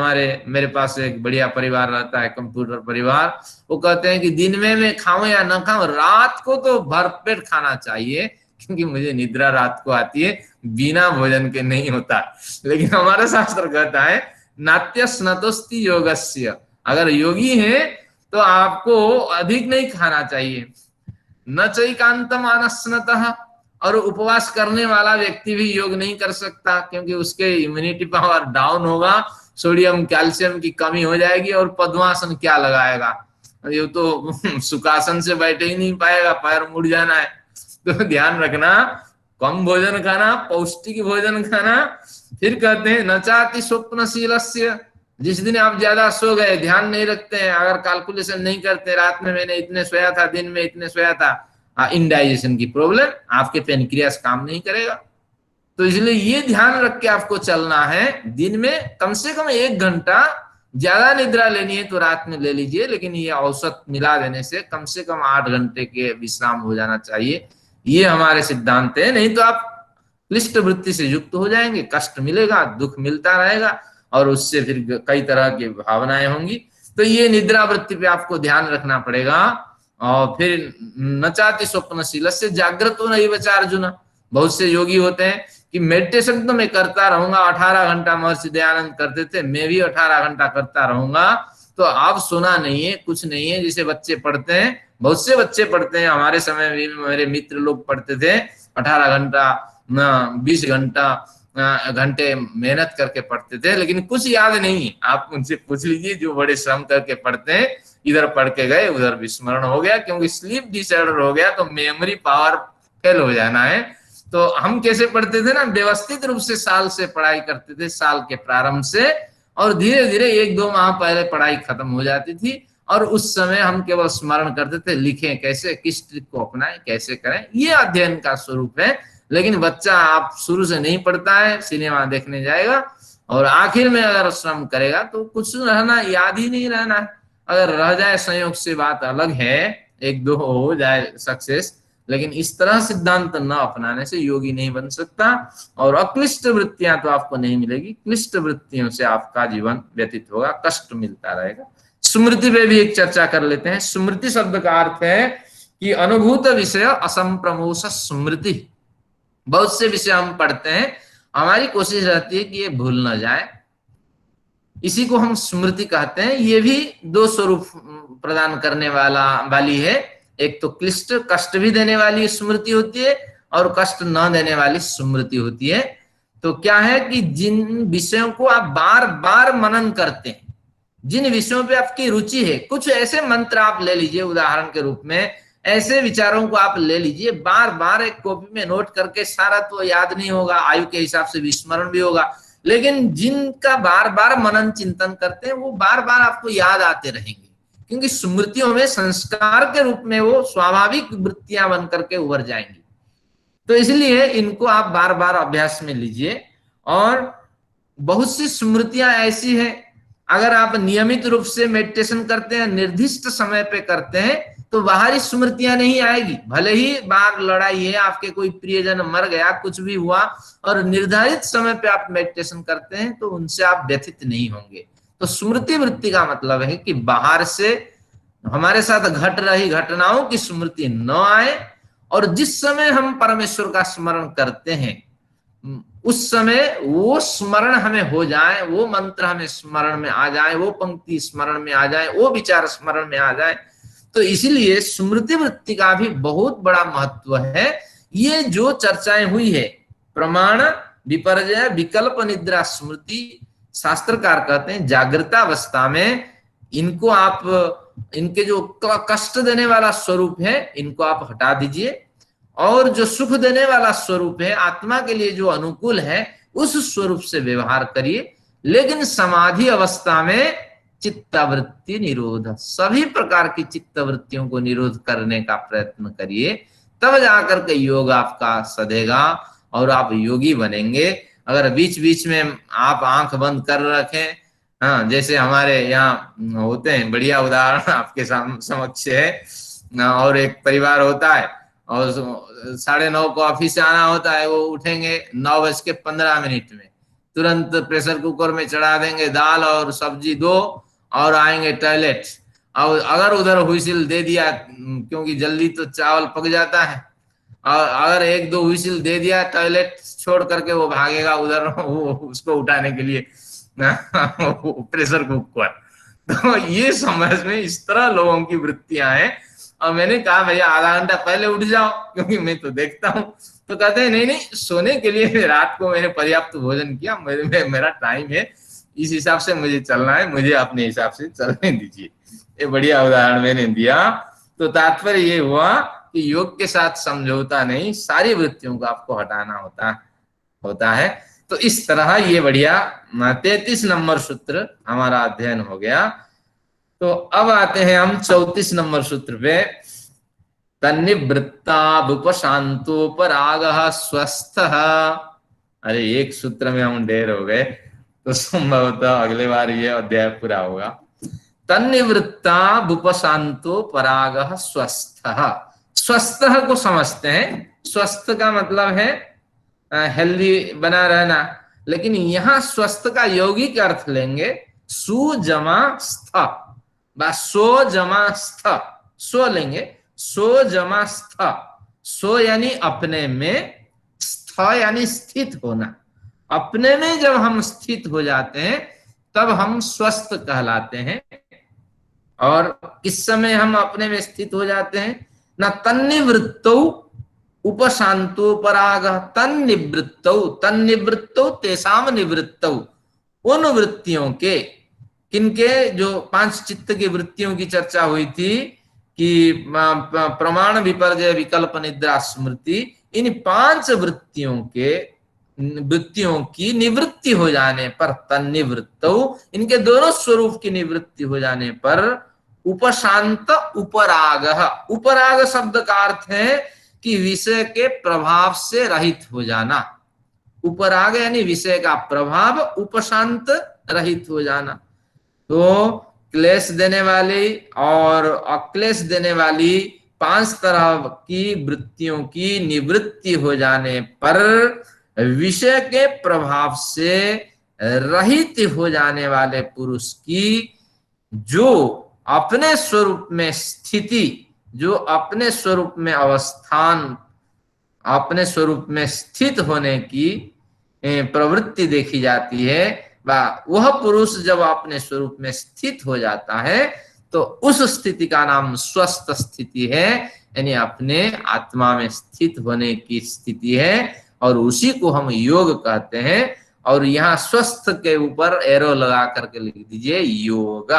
मेरे पास एक बढ़िया परिवार रहता है, कंप्यूटर परिवार, वो कहते हैं कि दिन में मैं खाऊं या ना खाऊं, रात को तो भरपेट खाना चाहिए, क्योंकि मुझे निद्रा रात को आती है, बिना भोजन के नहीं होता। लेकिन हमारा शास्त्र कहता है नाट्य स्नतोस्ति योगस्य, अगर योगी है तो आपको अधिक नहीं खाना चाहिए। न चैकांतम आनस्नतः, और उपवास करने वाला व्यक्ति भी योग नहीं कर सकता, क्योंकि उसके इम्यूनिटी पावर डाउन होगा, सोडियम कैल्शियम की कमी हो जाएगी, और पद्मासन क्या लगाएगा, ये तो सुखासन से बैठे ही नहीं पाएगा, पैर मुड़ जाना है। तो ध्यान रखना, कम भोजन खाना, पौष्टिक भोजन खाना। फिर कहते हैं न चाति स्वप्नशीलस्य, जिस दिन आप ज्यादा सो गए, ध्यान नहीं रखते हैं, अगर कैलकुलेशन नहीं करते, रात में मैंने इतने सोया था, दिन में इतने सोया था, इंडाइजेशन की प्रॉब्लम, आपके पेनक्रियास काम नहीं करेगा। तो इसलिए ये ध्यान रख के आपको चलना है, दिन में कम से कम 1 घंटा, ज्यादा निद्रा लेनी है तो रात में ले लीजिए, लेकिन ये औसत मिला देने से कम 8 घंटे के विश्राम हो जाना चाहिए। ये हमारे सिद्धांत है, नहीं तो आप क्लिष्ट वृत्ति से युक्त हो जाएंगे, कष्ट मिलेगा, दुख मिलता रहेगा, और उससे फिर कई तरह की भावनाएं होंगी। तो ये निद्रा वृत्ति पे आपको ध्यान रखना पड़ेगा। और फिर नचाति स्वप्नशील से जागृत नहीं बचा अर्जुन, बहुत से योगी होते हैं कि मेडिटेशन तो मैं करता रहूंगा, 18 घंटा महर्षि दयानंद करते थे, मैं भी 18 घंटा करता रहूंगा। तो आप सुना नहीं है, कुछ नहीं है, जिसे बच्चे पढ़ते हैं, बहुत से बच्चे पढ़ते हैं, हमारे समय में मेरे मित्र लोग पढ़ते थे, 18 घंटा 20 घंटे मेहनत करके पढ़ते थे, लेकिन कुछ याद नहीं। आप उनसे पूछ लीजिए जो बड़े श्रम करके पढ़ते हैं, इधर पढ़ के गए, उधर विस्मरण हो गया, क्योंकि स्लीप डिसऑर्डर हो गया तो मेमोरी पावर फेल हो जाना है। तो हम कैसे पढ़ते थे ना, व्यवस्थित रूप से साल से पढ़ाई करते थे, साल के प्रारंभ से, और धीरे धीरे 1-2 माह पहले पढ़ाई खत्म हो जाती थी, और उस समय हम केवल स्मरण करते थे, लिखें कैसे, किस ट्रिक को अपनाएं, कैसे करें, ये अध्ययन का स्वरूप है। लेकिन बच्चा आप शुरू से नहीं पढ़ता है, सिनेमा देखने जाएगा, और आखिर में अगर श्रम करेगा तो कुछ रहना, याद ही नहीं रहना है। अगर रह जाए संयोग से बात अलग है, 1-2 हो जाए सक्सेस, लेकिन इस तरह सिद्धांत न अपनाने से योगी नहीं बन सकता। और अक्लिष्ट वृत्तियां तो आपको नहीं मिलेगी, क्लिष्ट वृत्तियों से आपका जीवन व्यतीत होगा, कष्ट मिलता रहेगा। स्मृति पे भी एक चर्चा कर लेते हैं। स्मृति शब्द का अर्थ है कि अनुभूत विषय असंप्रमोश स्मृति। बहुत से विषय हम पढ़ते हैं, हमारी कोशिश रहती है कि ये भूल न जाए, इसी को हम स्मृति कहते हैं। ये भी 2 स्वरूप प्रदान करने वाली है, एक तो क्लिष्ट कष्ट भी देने वाली स्मृति होती है, और कष्ट न देने वाली स्मृति होती है। तो क्या है कि जिन विषयों को आप बार बार मनन करते हैं, जिन विषयों पे आपकी रुचि है, कुछ ऐसे मंत्र आप ले लीजिए उदाहरण के रूप में, ऐसे विचारों को आप ले लीजिए, बार बार एक कॉपी में नोट करके, सारा तो याद नहीं होगा, आयु के हिसाब से विस्मरण भी होगा, लेकिन जिनका बार बार मनन चिंतन करते हैं वो बार बार आपको याद आते रहेंगे, क्योंकि स्मृतियों में संस्कार के रूप में वो स्वाभाविक वृत्तियां बन करके उभर जाएंगी। तो इसलिए इनको आप बार बार अभ्यास में लीजिए। और बहुत सी स्मृतियां ऐसी है, अगर आप नियमित रूप से मेडिटेशन करते हैं, निर्दिष्ट समय पे करते हैं, तो बाहरी स्मृतियां नहीं आएगी। भले ही बाहर लड़ाई है, आपके कोई प्रियजन मर गया, कुछ भी हुआ, और निर्धारित समय पे आप मेडिटेशन करते हैं, तो उनसे आप व्यथित नहीं होंगे। तो स्मृति वृत्ति का मतलब है कि बाहर से हमारे साथ घट रही घटनाओं की स्मृति न आए, और जिस समय हम परमेश्वर का स्मरण करते हैं उस समय वो स्मरण हमें हो जाए, वो मंत्र हमें स्मरण में आ जाए, वो पंक्ति स्मरण में आ जाए, वो विचार स्मरण में आ जाए। तो इसलिए स्मृति वृत्ति का भी बहुत बड़ा महत्व है। ये जो चर्चाएं हुई है, प्रमाण, विपर्जय, विकल्प, निद्रा, स्मृति, शास्त्रकार कहते हैं जागृतावस्था में इनको आप, इनके जो कष्ट देने वाला स्वरूप है, इनको आप हटा दीजिए, और जो सुख देने वाला स्वरूप है, आत्मा के लिए जो अनुकूल है, उस स्वरूप से व्यवहार करिए। लेकिन समाधि अवस्था में चित्तवृत्ति निरोध, सभी प्रकार की चित्तवृत्तियों को निरोध करने का प्रयत्न करिए, तब जाकर के योग आपका सधेगा और आप योगी बनेंगे। अगर बीच बीच में आप आंख बंद कर रखें, हाँ, जैसे हमारे यहाँ होते हैं, बढ़िया उदाहरण आपके समक्ष है। और एक परिवार होता है, और 9:30 को ऑफिस से आना होता है, वो उठेंगे 9:15 में, तुरंत प्रेशर कुकर में चढ़ा देंगे दाल और सब्जी दो और आएंगे टॉयलेट। और अगर उधर हुइसिल दे दिया, क्योंकि जल्दी तो चावल पक जाता है, और अगर एक दो हुइसिल दे दिया टॉयलेट छोड़ करके वो भागेगा उधर वो उसको उठाने के लिए प्रेशर कुकर। तो ये समझ में इस तरह लोगों की वृत्तियां हैं। और मैंने कहा भैया आधा घंटा पहले उठ जाओ, क्योंकि मैं तो देखता हूँ। तो कहते हैं नहीं नहीं, सोने के लिए रात को मैंने पर्याप्त भोजन किया, मेरा टाइम है, इस हिसाब से मुझे चलना है, मुझे अपने हिसाब से चलने दीजिए। ये बढ़िया उदाहरण मैंने दिया। तो तात्पर्य ये हुआ कि योग के साथ समझौता नहीं, सारी वृत्तियों को आपको हटाना होता है। तो इस तरह ये बढ़िया 33 नंबर सूत्र हमारा अध्ययन हो गया। तो अब आते हैं हम 34 नंबर सूत्र पे। तन्निवृत्ताभुपशांतोपरागः स्वस्थः। अरे एक सूत्र में हम ढेर हो गए, तो संभवतः अगले बार ये अध्याय पूरा होगा। तन्निवृत्ताभुपशांतोपरागः स्वस्थः। स्वस्थः को समझते हैं, स्वस्थ का मतलब है हेल्दी बना रहना, लेकिन यहां स्वस्थ का यौगिक अर्थ लेंगे सुजमा स्थ, सो जमा स्थ, सो लेंगे सो जमा स्थ। सो यानी अपने में, स्थ यानी स्थित होना। अपने में जब हम स्थित हो जाते हैं तब हम स्वस्थ कहलाते हैं। और किस समय हम अपने में स्थित हो जाते हैं? न तन्निवृत्तौ उपशांतो पराग, तन्निवृत्तौ, तन्निवृत्तौ तेसाम निवृत्तौ। उन वृत्तियों के, किनके? जो 5 चित्त की वृत्तियों की चर्चा हुई थी कि प्रमाण विपर्जय विकल्प निद्रा स्मृति, इन 5 वृत्तियों की निवृत्ति हो जाने पर, तन्निवृत्तौ, इनके दोनों स्वरूप की निवृत्ति हो जाने पर उपशांत उपराग। उपराग शब्द का अर्थ है कि विषय के प्रभाव से रहित हो जाना। उपराग यानी विषय का प्रभाव, उपशांत रहित हो जाना। तो क्लेश देने वाली और अक्लेश देने वाली 5 तरह की वृत्तियों की निवृत्ति हो जाने पर विषय के प्रभाव से रहित हो जाने वाले पुरुष की जो अपने स्वरूप में स्थिति, जो अपने स्वरूप में अवस्थान, अपने स्वरूप में स्थित होने की प्रवृत्ति देखी जाती है, वह पुरुष जब अपने स्वरूप में स्थित हो जाता है तो उस स्थिति का नाम स्वस्थ स्थिति है, यानी अपने आत्मा में स्थित होने की स्थिति है। और उसी को हम योग कहते हैं। और यहाँ स्वस्थ के ऊपर एरो लगा करके लिख दीजिए योग।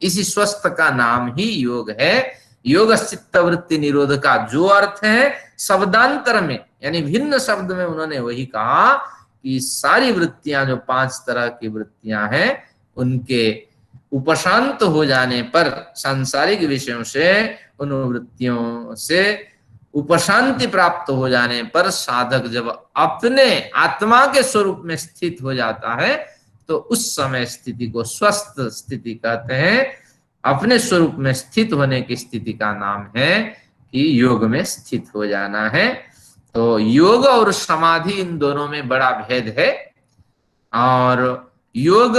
इसी स्वस्थ का नाम ही योग है। योग चित्तवृत्ति निरोध का जो अर्थ है, शब्दांतर में यानी भिन्न शब्द में उन्होंने वही कहा कि सारी वृत्तियां, जो 5 तरह की वृत्तियां हैं, उनके उपशांत हो जाने पर, सांसारिक विषयों से, उन वृत्तियों से उपशांति प्राप्त हो जाने पर साधक जब अपने आत्मा के स्वरूप में स्थित हो जाता है तो उस समय स्थिति को स्वस्थ स्थिति कहते हैं। अपने स्वरूप में स्थित होने की स्थिति का नाम है कि योग में स्थित हो जाना है। तो योग और समाधि, इन दोनों में बड़ा भेद है। और योग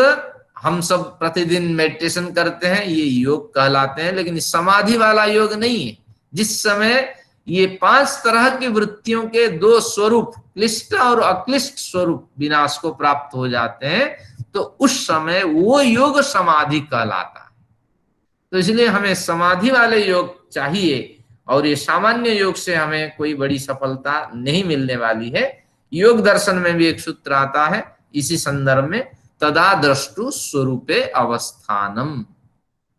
हम सब प्रतिदिन मेडिटेशन करते हैं, ये योग कहलाते हैं, लेकिन समाधि वाला योग नहीं है। जिस समय ये 5 तरह की वृत्तियों के 2 स्वरूप, क्लिष्ट और अक्लिष्ट स्वरूप, विनाश को प्राप्त हो जाते हैं, तो उस समय वो योग समाधि कहलाता है। तो इसलिए हमें समाधि वाले योग चाहिए, और ये सामान्य योग से हमें कोई बड़ी सफलता नहीं मिलने वाली है। योग दर्शन में भी एक सूत्र आता है इसी संदर्भ में, तदा द्रष्टु स्वरूपे अवस्थानम।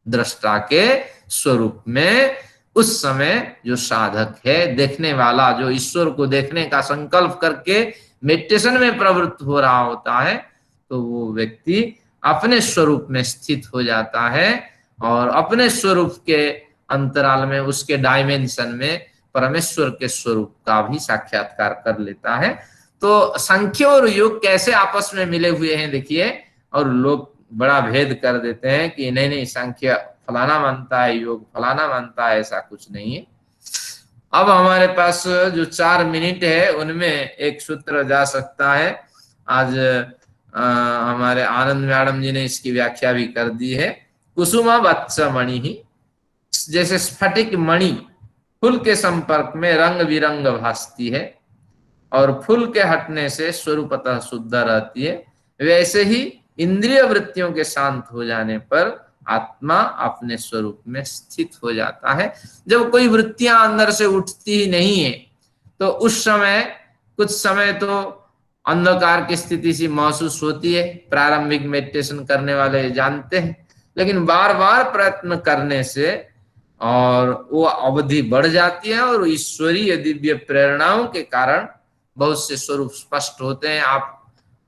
दृष्टा के स्वरूप में उस समय जो साधक है, देखने वाला, जो ईश्वर को देखने का संकल्प करके मेडिटेशन में प्रवृत्त हो रहा होता है, तो वो व्यक्ति अपने स्वरूप में स्थित हो जाता है और अपने स्वरूप के अंतराल में, उसके डायमेंशन में परमेश्वर के स्वरूप का भी साक्षात्कार कर लेता है। तो सांख्य और योग कैसे आपस में मिले हुए हैं देखिए। और लोग बड़ा भेद कर देते हैं कि नहीं नहीं, सांख्य फलाना मानता है, योग फलाना मानता है, ऐसा कुछ नहीं है। अब हमारे पास जो 4 मिनट है उनमें एक सूत्र जा सकता है। आज हमारे आनंद मैडम जी ने इसकी व्याख्या भी कर दी है। कुसुमा वत्स मणि ही, जैसे स्फटिक मणि फूल के संपर्क में रंग बिरंग भासती है और फूल के हटने से स्वरूपतः शुद्ध रहती है, वैसे ही इंद्रिय वृत्तियों के शांत हो जाने पर आत्मा अपने स्वरूप में स्थित हो जाता है। जब कोई वृत्तियां अंदर से उठती ही नहीं है तो उस समय कुछ समय तो अंधकार की स्थिति सी महसूस होती है, प्रारंभिक मेडिटेशन करने वाले जानते हैं, लेकिन बार बार प्रयत्न करने से और वो अवधि बढ़ जाती है और ईश्वरीय दिव्य प्रेरणाओं के कारण बहुत से स्वरूप स्पष्ट होते हैं। आप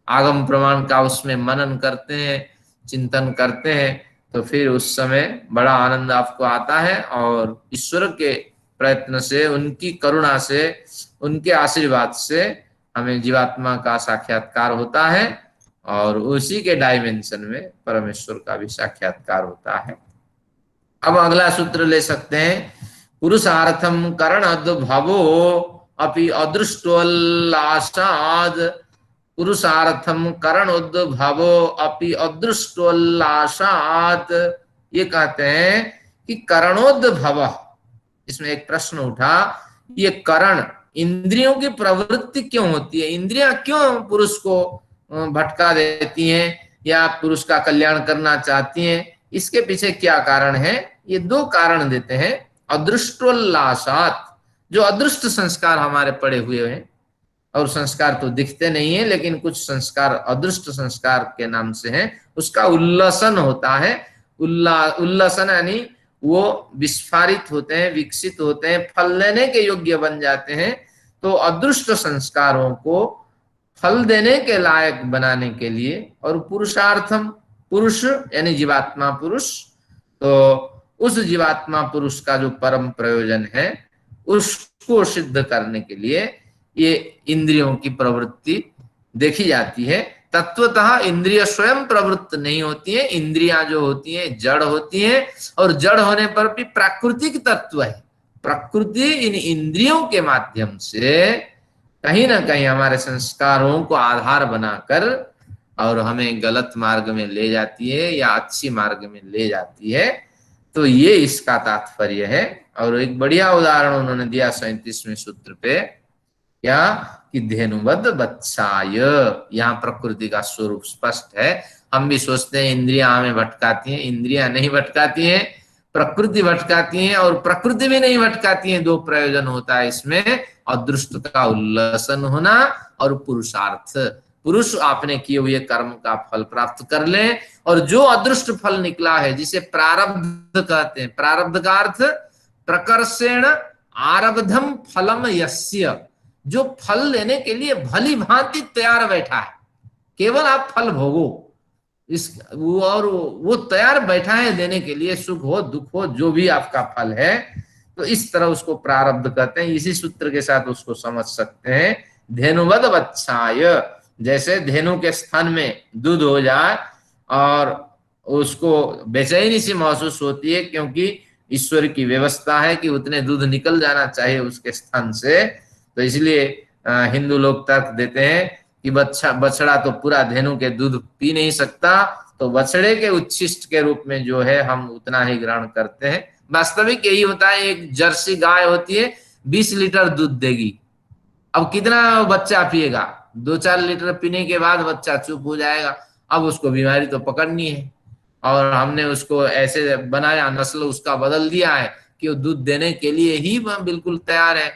आगम प्रमाण का उसमें मनन करते हैं, चिंतन करते हैं, तो फिर उस समय बड़ा आनंद आपको आता है और ईश्वर के प्रयत्न से, उनकी करुणा से, उनके आशीर्वाद से हमें जीवात्मा का साक्षात्कार होता है और उसी के डायमेंशन में परमेश्वर का भी साक्षात्कार होता है। अब अगला सूत्र ले सकते हैं, पुरुषार्थम करण भवो अपि अदृष्टोल्लासाद। पुरुषार्थम करणोद्भवो अपि अदृष्टोल्लासात। ये कहते हैं कि करणोद्भव, इसमें एक प्रश्न उठा, ये करण इंद्रियों की प्रवृत्ति क्यों होती है, इंद्रियां क्यों पुरुष को भटका देती हैं या पुरुष का कल्याण करना चाहती हैं, इसके पीछे क्या कारण है? ये दो कारण देते हैं। अदृष्टोल्लासात, जो अदृष्ट संस्कार हमारे पड़े हुए हैं, और संस्कार तो दिखते नहीं है लेकिन कुछ संस्कार अदृष्ट संस्कार के नाम से हैं, उसका उल्लसन होता है। उल्लसन यानी वो विस्फारित होते हैं, विकसित होते हैं, फल लेने के योग्य बन जाते हैं। तो अदृष्ट संस्कारों को फल देने के लायक बनाने के लिए, और पुरुषार्थम, पुरुष यानी जीवात्मा पुरुष, तो उस जीवात्मा पुरुष का जो परम प्रयोजन है उसको सिद्ध करने के लिए ये इंद्रियों की प्रवृत्ति देखी जाती है। तत्वतः इंद्रिय स्वयं प्रवृत्त नहीं होती है, इंद्रियां जो होती हैं जड़ होती हैं, और जड़ होने पर भी प्राकृतिक तत्व है। प्रकृति इन इंद्रियों के माध्यम से कहीं ना कहीं हमारे संस्कारों को आधार बनाकर और हमें गलत मार्ग में ले जाती है या अच्छी मार्ग में ले जाती है। तो ये इसका तात्पर्य है। और एक बढ़िया उदाहरण उन्होंने दिया 37वें सूत्र पे, क्या कि धेनुवद वत्साय, यहाँ प्रकृति का स्वरूप स्पष्ट है। हम भी सोचते हैं इंद्रियां हमें भटकाती हैं, इंद्रियां नहीं भटकाती हैं, प्रकृति भटकाती है, और प्रकृति भी नहीं भटकाती है। दो प्रयोजन होता है इसमें, अदृष्ट का उल्लसन होना और पुरुषार्थ, पुरुष आपने किए हुए कर्म का फल प्राप्त कर ले, और जो अदृष्ट फल निकला है जिसे प्रारब्ध कहते हैं, प्रारब्ध का अर्थ प्रकर्षेण आरब्धम फलम यस्य, जो फल लेने के लिए भली भांति तैयार बैठा है, केवल आप फल भोगो इस और वो तैयार बैठा है देने के लिए, सुख हो दुख हो जो भी आपका फल है, तो इस तरह उसको प्रारब्ध कहते हैं। इसी सूत्र के साथ उसको समझ सकते हैं, धेनुवद वत्साय, जैसे धेनु के स्थान में दूध हो जाए और उसको बेचैनी सी महसूस होती है, क्योंकि ईश्वर की व्यवस्था है कि उतने दूध निकल जाना चाहिए उसके स्थान से। तो इसलिए हिंदू लोग तर्क देते हैं कि बछड़ा तो पूरा धेनु के दूध पी नहीं सकता, तो बछड़े के उच्छिष्ट के रूप में जो है हम उतना ही ग्रहण करते हैं। वास्तविक यही होता है, एक जर्सी गाय होती है 20 लीटर दूध देगी, अब कितना बच्चा पिएगा? 2-4 लीटर पीने के बाद बच्चा चुप हो जाएगा। अब उसको बीमारी तो पकड़नी है, और हमने उसको ऐसे बनाया, नस्ल उसका बदल दिया है कि वो दूध देने के लिए ही बिल्कुल तैयार है,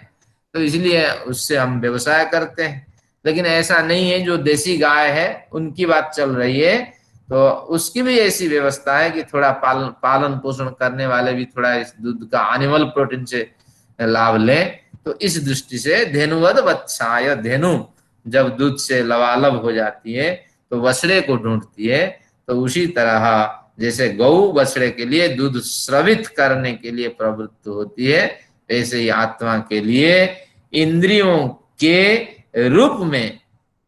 तो इसलिए उससे हम व्यवसाय करते हैं। लेकिन ऐसा नहीं है, जो देसी गाय है उनकी बात चल रही है, तो उसकी भी ऐसी व्यवस्था है कि थोड़ा पालन पोषण करने वाले भी थोड़ा इस दूध का एनिमल प्रोटीन से लाभ लें। तो इस दृष्टि से धेनुवद वत्साय, धेनु जब दूध से लबालब हो जाती है तो बछड़े को ढूंढती है, तो उसी तरह जैसे गौ बछड़े के लिए दूध स्रवित करने के लिए प्रवृत्त होती है, वैसे ही आत्मा के लिए इंद्रियों के रूप में,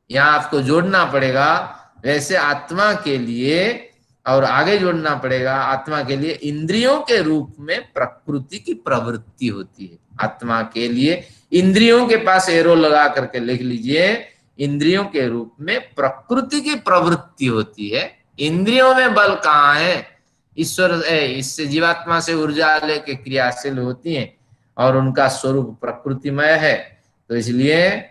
यहाँ आपको जोड़ना पड़ेगा, वैसे आत्मा के लिए, और आगे जोड़ना पड़ेगा, आत्मा के लिए इंद्रियों के रूप में प्रकृति की प्रवृत्ति होती है। आत्मा के लिए इंद्रियों के पास एरो लगा करके लिख लीजिए, इंद्रियों के रूप में प्रकृति की प्रवृत्ति होती है। इंद्रियों में बल कहाँ है? ईश्वर इससे जीवात्मा से ऊर्जा लेके क्रियाशील होती हैं और उनका स्वरूप प्रकृतिमय है। तो इसलिए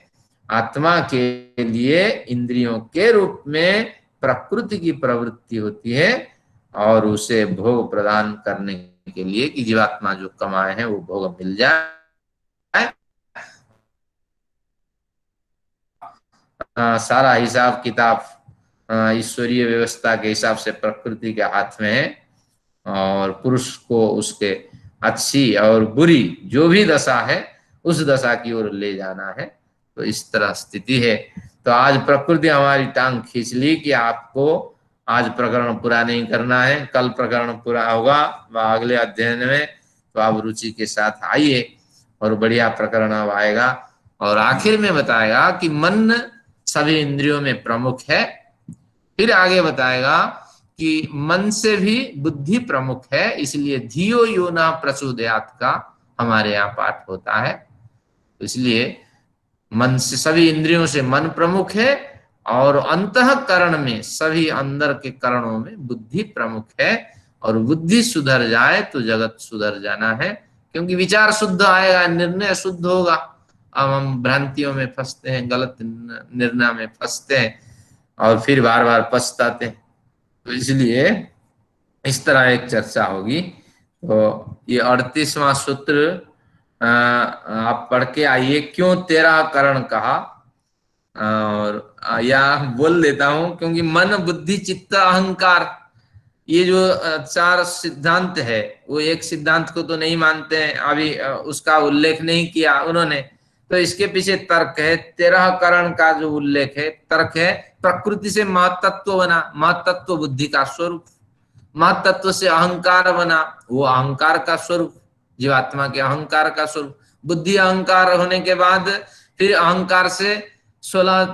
आत्मा के लिए इंद्रियों के रूप में प्रकृति की प्रवृत्ति होती है और उसे भोग प्रदान करने के लिए कि जीवात्मा जो कमाए हैं वो भोग मिल जाए। सारा हिसाब किताब ईश्वरीय व्यवस्था के हिसाब से प्रकृति के हाथ में है और पुरुष को उसके अच्छी और बुरी जो भी दशा है उस दशा की ओर ले जाना है। तो इस तरह स्थिति है। तो आज प्रकृति हमारी टांग खींच ली कि आपको आज प्रकरण पूरा नहीं करना है, कल प्रकरण पूरा होगा अगले अध्ययन में, तो आप रुचि के साथ आइए और बढ़िया प्रकरण अब आएगा। और आखिर में बताएगा कि मन सभी इंद्रियों में प्रमुख है। फिर आगे बताएगा कि मन से भी बुद्धि प्रमुख है, इसलिए धियो यो न प्रचोदयात् का हमारे यहाँ पाठ होता है। तो इसलिए मन से, सभी इंद्रियों से मन प्रमुख है और अंतःकरण में, सभी अंदर के करणों में बुद्धि प्रमुख है। और बुद्धि सुधर जाए तो जगत सुधर जाना है, क्योंकि विचार शुद्ध आएगा, निर्णय शुद्ध होगा। अब हम भ्रांतियों में फंसते हैं, गलत निर्णय में फंसते हैं और फिर बार बार पछताते हैं। तो इसलिए इस तरह एक चर्चा होगी। तो ये 38वां सूत्र आप पढ़ के आइए, क्यों 13 करण कहा। और या बोल देता हूं, क्योंकि मन बुद्धि चित्त अहंकार, ये जो 4 सिद्धांत है वो एक सिद्धांत को तो नहीं मानते हैं, अभी उसका उल्लेख नहीं किया उन्होंने। तो इसके पीछे तर्क है, 13 करण का जो उल्लेख है, तर्क है प्रकृति से महतत्व बना, महतत्व बुद्धि का स्वरूप, महतत्व से अहंकार बना, वो अहंकार का स्वरूप, जीवात्मा के अहंकार का स्वरूप। बुद्धि अहंकार होने के बाद फिर अहंकार से 16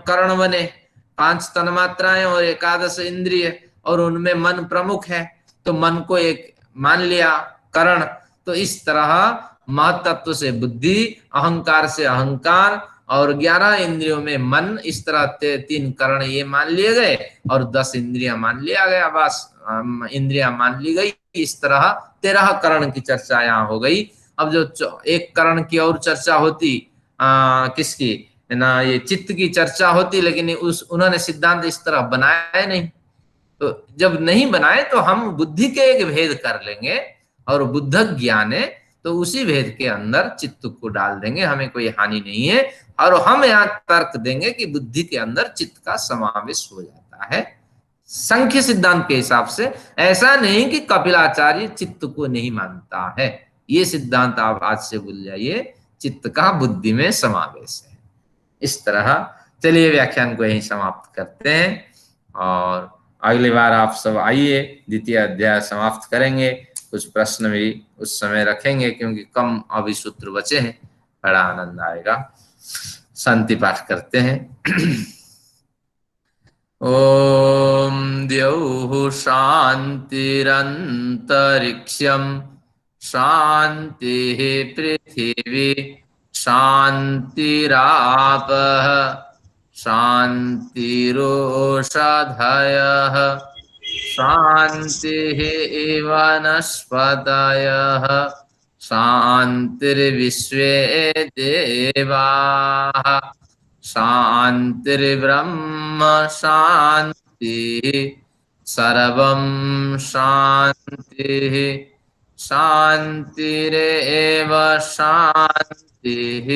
करण बने, 5 तन्मात्राएं और 11 इंद्रिय, और उनमें मन प्रमुख है। तो मन को एक मान लिया करण। तो इस तरह महतत्व से बुद्धि, अहंकार से अहंकार और 11 इंद्रियों में मन, इस तरह 3 करण ये मान लिए गए और 10 इंद्रियां मान लिया गया, बस इंद्रियां मान ली गई। इस तरह 13 करण की चर्चा यहाँ हो गई। अब जो एक करण की और चर्चा होती, किसकी ना, ये चित्त की चर्चा होती, लेकिन उन्होंने सिद्धांत इस तरह बनाया नहीं। तो जब नहीं बनाए तो हम बुद्धि के एक भेद कर लेंगे और बुद्ध ज्ञान है, तो उसी भेद के अंदर चित्त को डाल देंगे, हमें कोई हानि नहीं है। और हम यहाँ तर्क देंगे कि बुद्धि के अंदर चित्त का समावेश हो जाता है संख्य सिद्धांत के हिसाब से। ऐसा नहीं कि कपिलाचार्य चित्त को नहीं मानता है, ये सिद्धांत आप आज से भूल जाइए, चित्त का बुद्धि में समावेश है। इस तरह चलिए व्याख्यान को यहीं समाप्त करते हैं और अगली बार आप सब आइए, द्वितीय अध्याय समाप्त करेंगे। कुछ प्रश्न भी उस समय रखेंगे क्योंकि कम अभी सूत्र बचे हैं, बड़ा आनंद आएगा। शांति पाठ करते हैं। ओम द्यौः शान्तिरन्तरिक्षं शान्तिः पृथिवी शान्तिरापः शान्तिरोषधयः शान्तिः वनस्पतयः शान्तिर्विश्वे देवाः शान्तिर्ब्रह्म शान्तिः सर्वं शान्तिः शान्तिरेव शान्तिः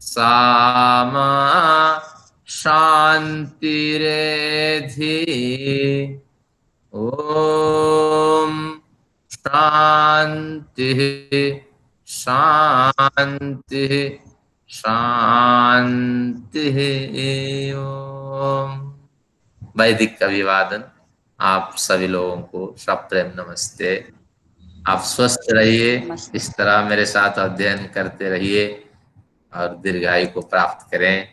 सामा शान्तिरेधि। ओम शान्तिः शान्तिः शान्तिः। ओम वैदिक अभिवादन आप सभी लोगों को सप्रेम नमस्ते। आप स्वस्थ रहिए, इस तरह मेरे साथ अध्ययन करते रहिए और दीर्घायु को प्राप्त करें।